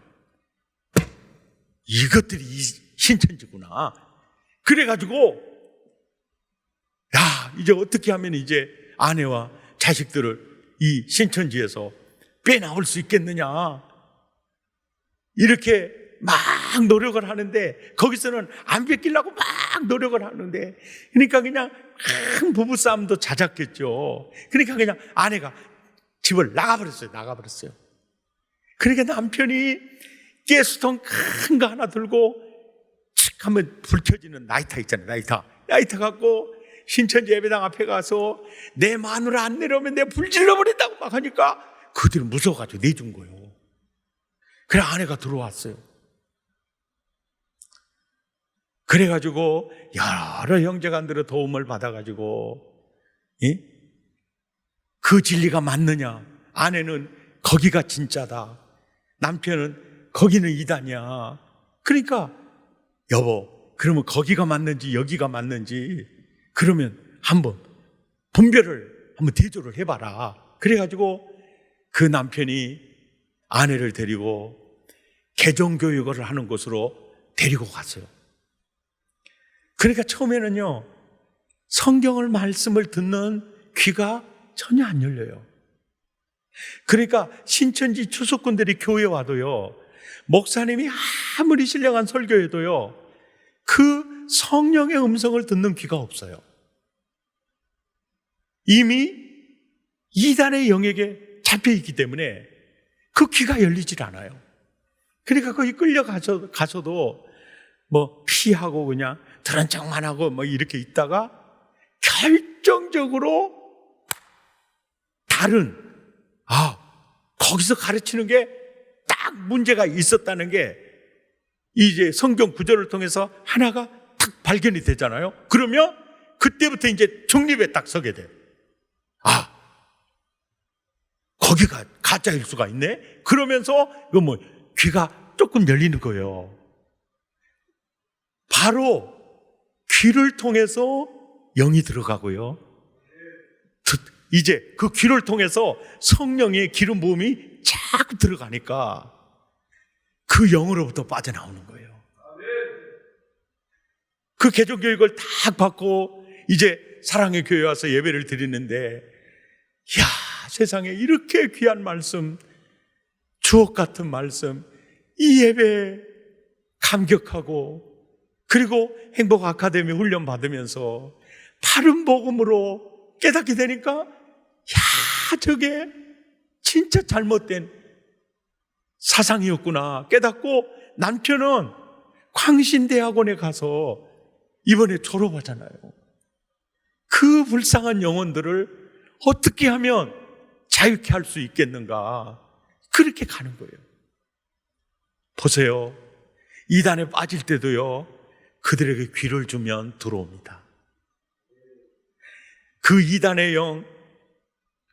S1: 이것들이 신천지구나. 그래가지고 이제 어떻게 하면 이제 아내와 자식들을 이 신천지에서 빼나올 수 있겠느냐, 이렇게 막 노력을 하는데, 거기서는 안 뺏기려고 막 노력을 하는데, 그러니까 그냥 부부싸움도 잦았겠죠. 그러니까 그냥 아내가 집을 나가버렸어요. 그러니까 남편이 가스통 큰 거 하나 들고 칙 하면 불 켜지는 라이터 있잖아요. 라이터 갖고 신천지 예배당 앞에 가서 내 마누라 안 내려오면 내가 불 질러버린다고 막 하니까 그들이 무서워가지고 내준 거예요. 그래 아내가 들어왔어요. 그래가지고 여러 형제간들의 도움을 받아가지고 그 진리가 맞느냐, 아내는 거기가 진짜다, 남편은 거기는 이단이야. 그러니까 여보, 그러면 거기가 맞는지 여기가 맞는지 그러면 한번 분별을 한번 대조를 해봐라. 그래가지고 그 남편이 아내를 데리고 개종교육을 하는 곳으로 데리고 갔어요. 그러니까 처음에는요, 성경을 말씀을 듣는 귀가 전혀 안 열려요. 그러니까 신천지 추수꾼들이 교회 와도요, 목사님이 아무리 신령한 설교해도요, 그 성령의 음성을 듣는 귀가 없어요. 이미 이단의 영역에 잡혀있기 때문에 그 귀가 열리질 않아요. 그러니까 거기 끌려가서도 뭐 피하고 그냥 들은 척만 하고 뭐 이렇게 있다가 결정적으로 거기서 가르치는 게 딱 문제가 있었다는 게 이제 성경 구절을 통해서 하나가 딱 발견이 되잖아요. 그러면 그때부터 이제 중립에 딱 서게 돼. 거기가 가짜일 수가 있네? 그러면서 귀가 조금 열리는 거예요. 바로 귀를 통해서 영이 들어가고요, 이제 그 귀를 통해서 성령의 기름 부음이 자꾸 들어가니까 그 영으로부터 빠져나오는 거예요. 그 개종 교육을 딱 받고 이제 사랑의 교회 와서 예배를 드리는데, 세상에 이렇게 귀한 말씀, 주옥 같은 말씀, 이 예배에 감격하고, 그리고 행복 아카데미 훈련 받으면서 바른 복음으로 깨닫게 되니까, 저게 진짜 잘못된 사상이었구나 깨닫고, 남편은 광신대학원에 가서 이번에 졸업하잖아요. 그 불쌍한 영혼들을 어떻게 하면 자유케 할 수 있겠는가, 그렇게 가는 거예요. 보세요, 이단에 빠질 때도요, 그들에게 귀를 주면 들어옵니다. 그 이단의 영,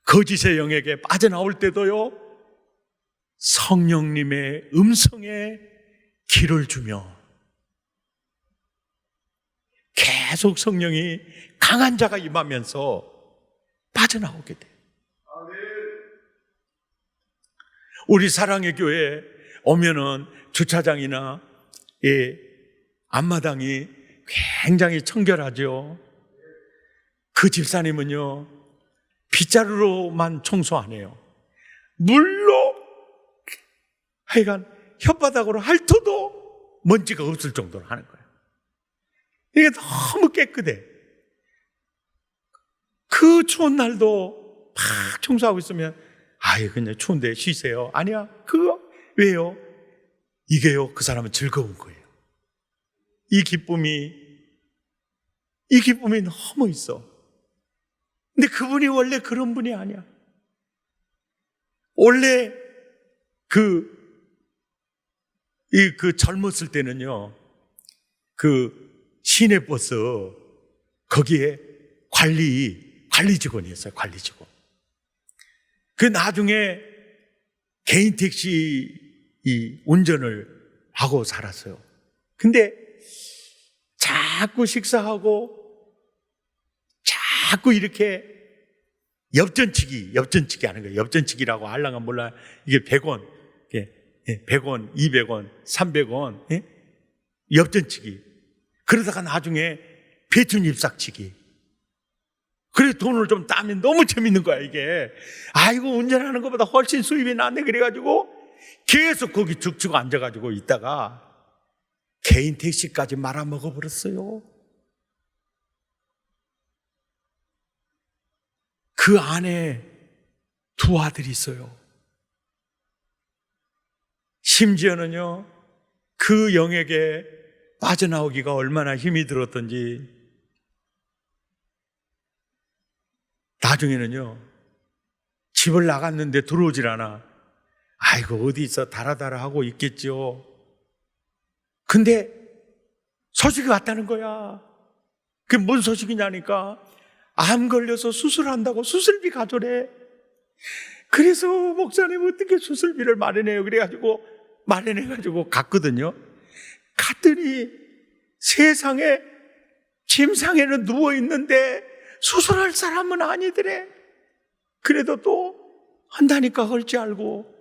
S1: 거짓의 영에게 빠져나올 때도요, 성령님의 음성에 귀를 주며 계속 성령이 강한 자가 임하면서 빠져나오게 돼요. 우리 사랑의 교회에 오면은 주차장이나 앞마당이 굉장히 청결하죠. 그 집사님은요, 빗자루로만 청소 안 해요. 물로 하여간 혓바닥으로 핥아도 먼지가 없을 정도로 하는 거예요. 이게 너무 깨끗해. 그 추운 날도 막 청소하고 있으면 아이 그냥 추운데 쉬세요. 아니야. 그거 왜요? 이게요, 그 사람은 즐거운 거예요. 이 기쁨이 너무 있어. 근데 그분이 원래 그런 분이 아니야. 원래 그 젊었을 때는요, 그 시내버스 거기에 관리 직원이었어요. 관리 직원. 그 나중에 개인 택시 운전을 하고 살았어요. 근데 자꾸 식사하고 자꾸 이렇게 엽전치기 하는 거예요. 엽전치기라고 알랑가 몰라. 이게 100원, 100원, 200원, 300원, 엽전치기. 그러다가 나중에 배추잎삭치기. 그래 돈을 좀 따면 너무 재밌는 거야 이게. 아이고 운전하는 것보다 훨씬 수입이 낫네. 그래가지고 계속 거기 죽죽 앉아가지고 있다가 개인 택시까지 말아먹어 버렸어요. 그 안에 두 아들이 있어요. 심지어는요, 그 영에게 빠져나오기가 얼마나 힘이 들었던지 나중에는요, 집을 나갔는데 들어오질 않아. 아이고 어디 있어 달아달아 하고 있겠죠. 근데 소식이 왔다는 거야. 그게 뭔 소식이냐니까 암 걸려서 수술한다고 수술비 가져래. 그래서 목사님 어떻게 수술비를 마련해요? 그래가지고 마련해가지고 갔거든요. 갔더니 세상에 침상에는 누워있는데 수술할 사람은 아니더래. 그래도 또 한다니까 헐지 알고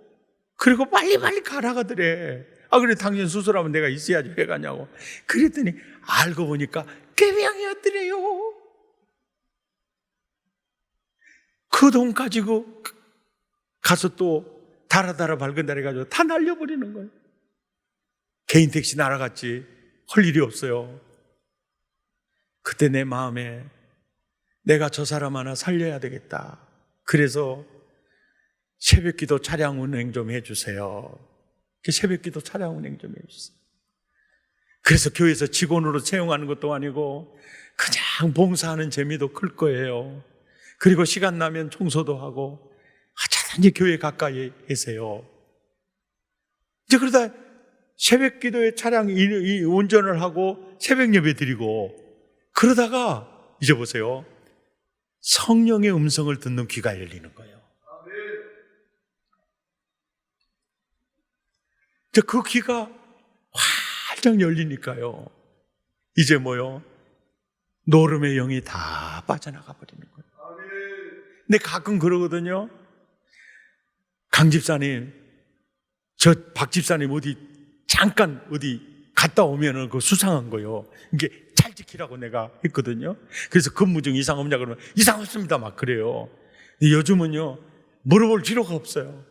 S1: 그리고 빨리빨리 가라가더래. 아 그래 당신 수술하면 내가 있어야지 왜 가냐고. 그랬더니 알고 보니까 꾀병이었더래요. 그 돈 가지고 가서 또 달아달아 발근달 해가지고 다 날려버리는 거예요. 개인 택시 날아갔지 할 일이 없어요. 그때 내 마음에 내가 저 사람 하나 살려야 되겠다. 그래서 새벽기도 차량 운행 좀 해주세요. 새벽기도 차량 운행 좀 해주세요. 그래서 교회에서 직원으로 채용하는 것도 아니고 그냥 봉사하는 재미도 클 거예요. 그리고 시간 나면 청소도 하고 하찮은지 교회 가까이 계세요. 이제 그러다 새벽기도에 차량 운전을 하고 새벽 예배 드리고 그러다가 이제 보세요. 성령의 음성을 듣는 귀가 열리는 거예요. 그 귀가 활짝 열리니까요. 이제 뭐요? 노름의 영이 다 빠져나가 버리는 거예요. 근데 가끔 그러거든요. 강 집사님, 저 박 집사님 어디 잠깐 어디 갔다 오면은 그 수상한 거요. 이게 잘 지키라고 내가 했거든요. 그래서 근무 중 이상 없냐 그러면 이상 없습니다 막 그래요. 요즘은요 물어볼 필요가 없어요.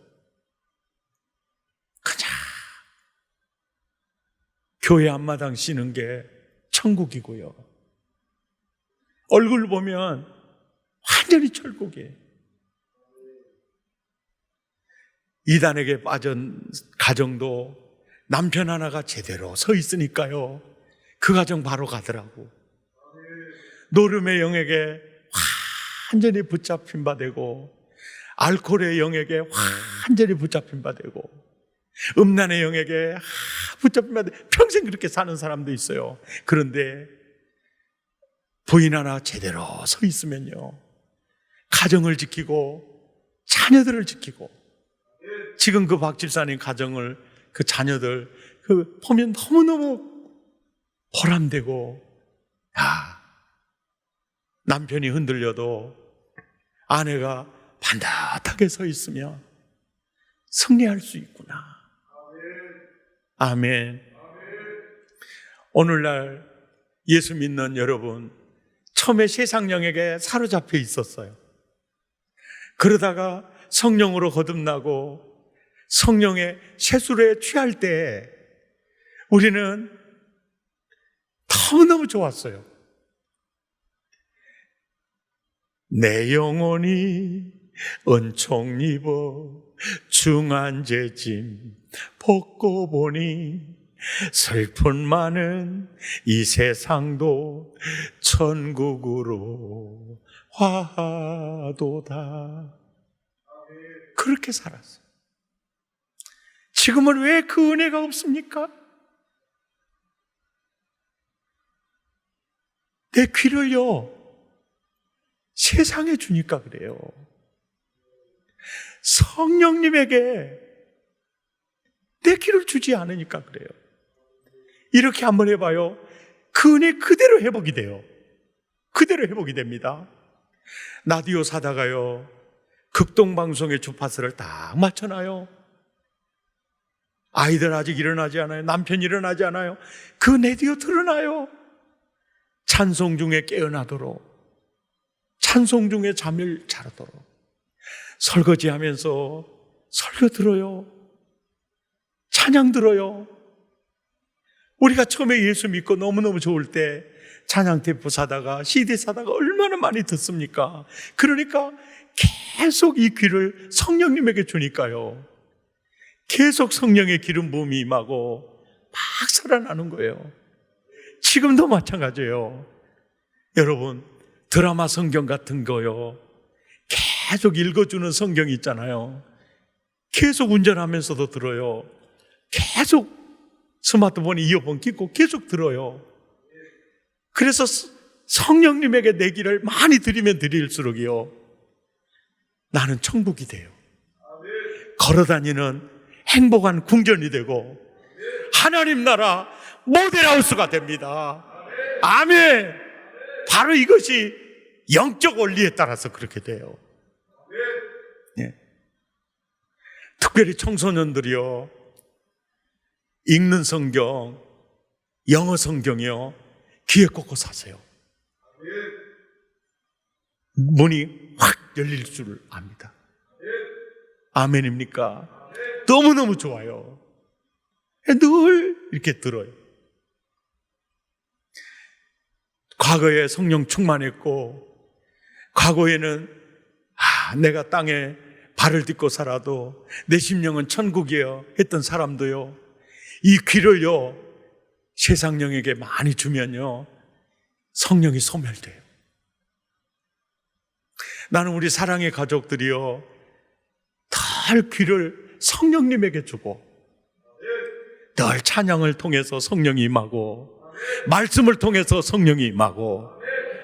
S1: 그냥 교회 앞마당 씌는 게 천국이고요. 얼굴 보면 완전히 천국이에요. 이단에게 빠진 가정도 남편 하나가 제대로 서 있으니까요. 그 가정 바로 가더라고. 노름의 영에게 완전히 붙잡힌 바 되고 알코올의 영에게 완전히 붙잡힌 바 되고 음란의 영에게 붙잡힌 바 되고 평생 그렇게 사는 사람도 있어요. 그런데 부인 하나 제대로 서 있으면요. 가정을 지키고 자녀들을 지키고 지금 그 박 집사님 가정을 그 자녀들 그 보면 너무너무 보람되고 남편이 흔들려도 아내가 반듯하게 서 있으면 승리할 수 있구나. 아멘. 오늘날 예수 믿는 여러분, 처음에 세상령에게 사로잡혀 있었어요. 그러다가 성령으로 거듭나고 성령의 세술에 취할 때 우리는 너무너무 좋았어요. 내 영혼이 은총 입어 중한죄짐 벗고 보니 슬픈 많은 이 세상도 천국으로 화하도다. 그렇게 살았어요. 지금은 왜 그 은혜가 없습니까? 내 귀를요 세상에 주니까 그래요. 성령님에게 내 귀를 주지 않으니까 그래요. 이렇게 한번 해봐요. 그 은혜 그대로 회복이 돼요. 그대로 회복이 됩니다. 라디오 사다가요 극동방송의 주파수를 딱 맞춰놔요. 아이들 아직 일어나지 않아요. 남편 일어나지 않아요. 그 라디오 틀어놔요. 찬송 중에 깨어나도록, 찬송 중에 잠을 자도록, 설거지하면서 설교 들어요. 찬양 들어요. 우리가 처음에 예수 믿고 너무너무 좋을 때 찬양 테이프 사다가 CD 사다가 얼마나 많이 듣습니까? 그러니까 계속 이 귀를 성령님에게 주니까요 계속 성령의 기름 부음이 임하고 막 살아나는 거예요. 지금도 마찬가지예요. 여러분, 드라마 성경 같은 거요 계속 읽어주는 성경이 있잖아요. 계속 운전하면서도 들어요. 계속 스마트폰에 이어폰 끼고 계속 들어요. 그래서 성령님에게 내 길을 많이 드리면 드릴수록이요 나는 천국이 돼요. 걸어다니는 행복한 궁전이 되고 하나님 나라 모델하우스가 됩니다. 아멘. 바로 이것이 영적 원리에 따라서 그렇게 돼요. 네. 특별히 청소년들이요 읽는 성경, 영어 성경이요 귀에 꽂고 사세요. 문이 확 열릴 줄 압니다. 아멘입니까? 너무너무 좋아요. 늘 이렇게 들어요. 과거에 성령 충만했고 과거에는 내가 땅에 발을 딛고 살아도 내 심령은 천국이에요 했던 사람도요 이 귀를요 세상 영에게 많이 주면요 성령이 소멸돼요. 나는 우리 사랑의 가족들이요 늘 귀를 성령님에게 주고 늘 찬양을 통해서 성령이 임하고 말씀을 통해서 성령이 임하고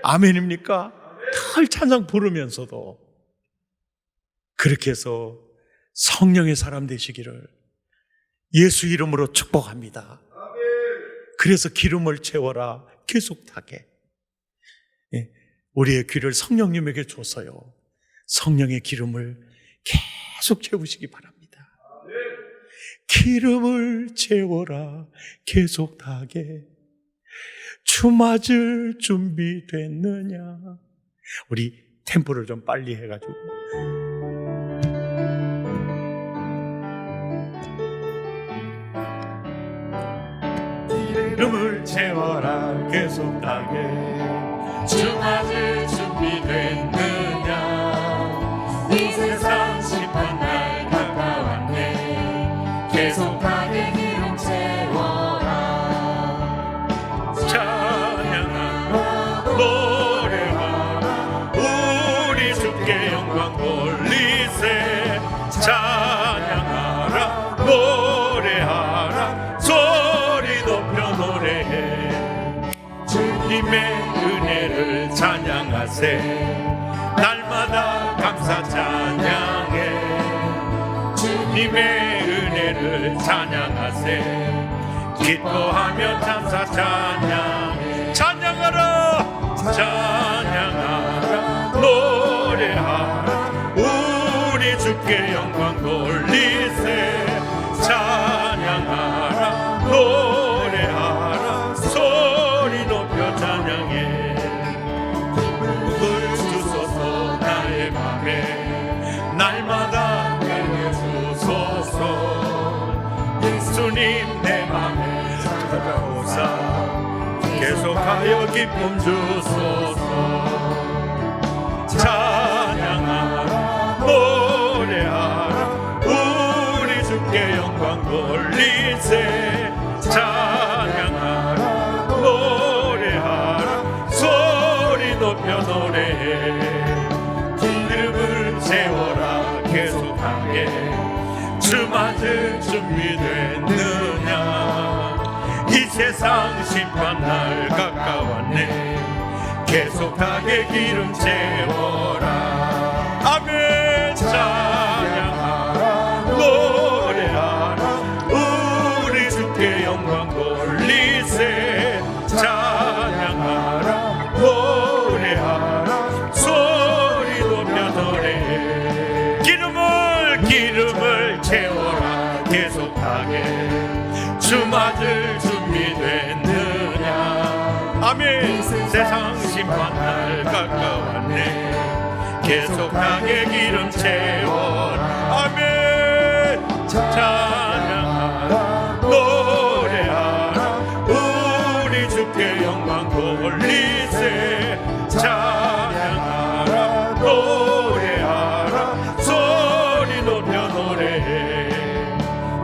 S1: 아멘입니까? 늘 찬양 부르면서도 그렇게 해서 성령의 사람 되시기를 예수 이름으로 축복합니다. 그래서 기름을 채워라 계속 타게 우리의 귀를 성령님에게 줘서요 성령의 기름을 계속 채우시기 바랍니다. 기름을 채워라 계속 타게 주 맞을 준비 됐느냐. 우리 템포를 좀 빨리 해가지고 기름을 채워라 계속 타게 주 맞을 준비 됐느냐. 이 세상 심판날 가까웠네 계속하게 기름 채워라. 찬양하라 노래하라 우리 주께 영광 돌리세. 찬양하라 노래하라 소리 높여 노래해. 주님의 은혜를 찬양하세. 날마다 감사 찬양해. 주님의 은혜를 찬양하세. 기뻐하며 감사 찬양해. 찬양하라 찬양하라 노래하라 주께 영광 돌리세. 찬양하라 노래하라 소리 높여 찬양해. 기쁨을 주소서 나의 맘에 날마다 주소서. 예수님 내 맘에 찾아오사 계속하여 기쁨 주소서. 찬양하라 노래하라 우리 주께 영광 돌리세. 찬양하라 노래하라 소리 높여 노래해. 기름을 채워라 계속하게 주 맞을 준비됐느냐. 이 세상 심판 날 가까웠네. 계속하게 기름 채워라. 아멘. 찬양하라 노래하라 우리 주께 영광 돌리세. 찬양하라 노래하라 소리 높여 노래해. 기름을 채워라 계속하게 주 맞을 준비됐느냐. 아멘. 세상 심판 날 가까웠네. 계속하게 기름 채워라. 아멘. 찬양하라 노래하라 우리 주께 영광 돌리세. 찬양하라 노래하라 소리 높여 노래해.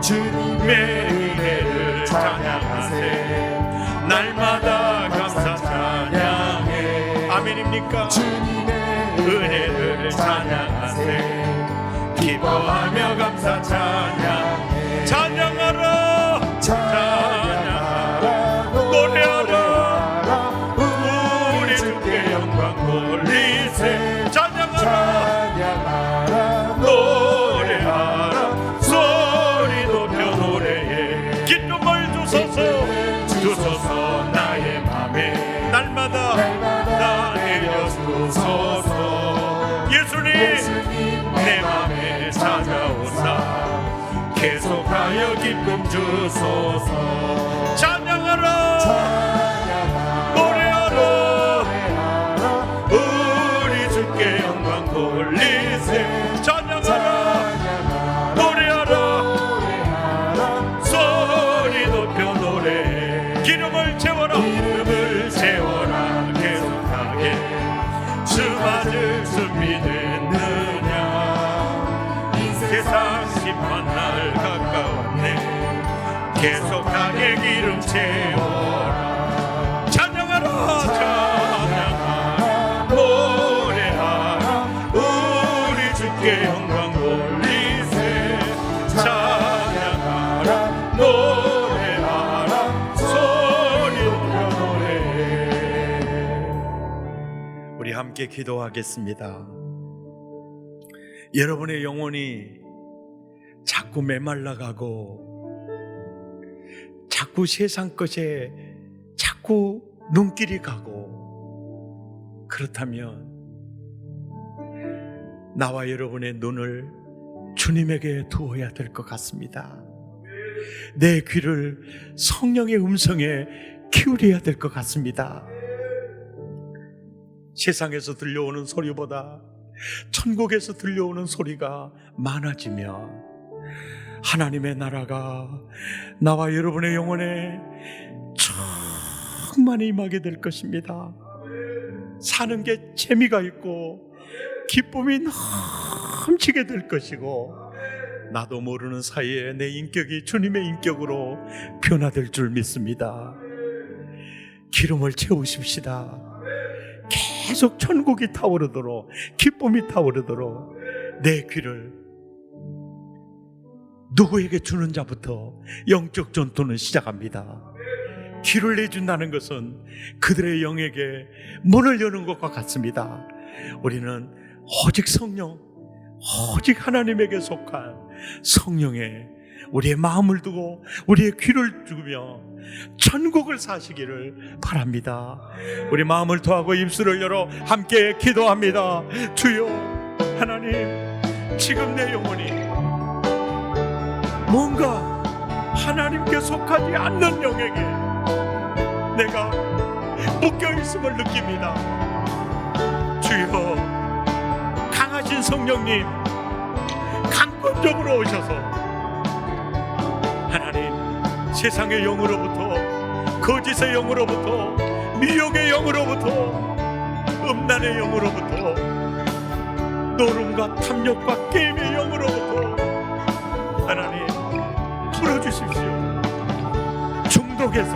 S1: 주님의 은혜를 찬양하세. 날마다 감사 찬양해. 아멘입니까? 주님의 은혜를 찬양하세. 기뻐하며 감사 찬양해. 찬양하라 찬양하라 노래하라 우리 주께 영광 돌리세. 찬양하라 노래하라 소리 높여 노래해. 기쁨을 주소서 나의 맘에 날마다 나 내려주소서. 예수님 내 맘에 찾아오사 계속하여 기쁨 주소서. 찬양하라 노래하라 우리 주께 영광 돌리세. 찬양하라 노래하라 소리 높여 노래해. 기름을 채워라 계속하게 주 맞을 준비됐느냐. 세상 심판 날 가까웠네. 계속하게 기름 채워라. 찬양하라 찬양하라 노래하라 우리 주께 영광 돌리세. 찬양하라 노래하라 소리 높여 노래해. 우리 함께 기도하겠습니다. 여러분의 영혼이 자꾸 메말라가고 자꾸 세상 것에 자꾸 눈길이 가고, 그렇다면 나와 여러분의 눈을 주님에게 두어야 될 것 같습니다. 내 귀를 성령의 음성에 기울여야 될 것 같습니다. 세상에서 들려오는 소리보다 천국에서 들려오는 소리가 많아지면 하나님의 나라가 나와 여러분의 영혼에 충만히 임하게 될 것입니다. 사는 게 재미가 있고 기쁨이 넘치게 될 것이고, 나도 모르는 사이에 내 인격이 주님의 인격으로 변화될 줄 믿습니다. 기름을 채우십시다. 계속 천국이 타오르도록, 기쁨이 타오르도록 내 귀를 누구에게 주는 자부터 영적 전투는 시작합니다. 귀를 내준다는 것은 그들의 영에게 문을 여는 것과 같습니다. 우리는 오직 성령, 오직 하나님에게 속한 성령에 우리의 마음을 두고 우리의 귀를 두며 천국을 사시기를 바랍니다. 우리 마음을 토하고 입술을 열어 함께 기도합니다. 주여 하나님, 지금 내 영혼이 뭔가 하나님께 속하지 않는 영에게 내가 묶여있음을 느낍니다. 주여, 강하신 성령님 강권적으로 오셔서 하나님, 세상의 영으로부터, 거짓의 영으로부터, 미혹의 영으로부터, 음란의 영으로부터, 노름과 탐욕과 게임의 영으로부터 하나님 풀어주십시오. 중독에서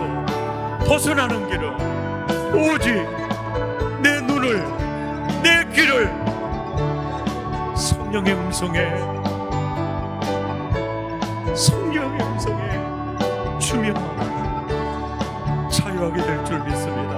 S1: 벗어나는 길은 오직 내 눈을, 내 귀를 성령의 음성에 주며 자유하게 될 줄 믿습니다.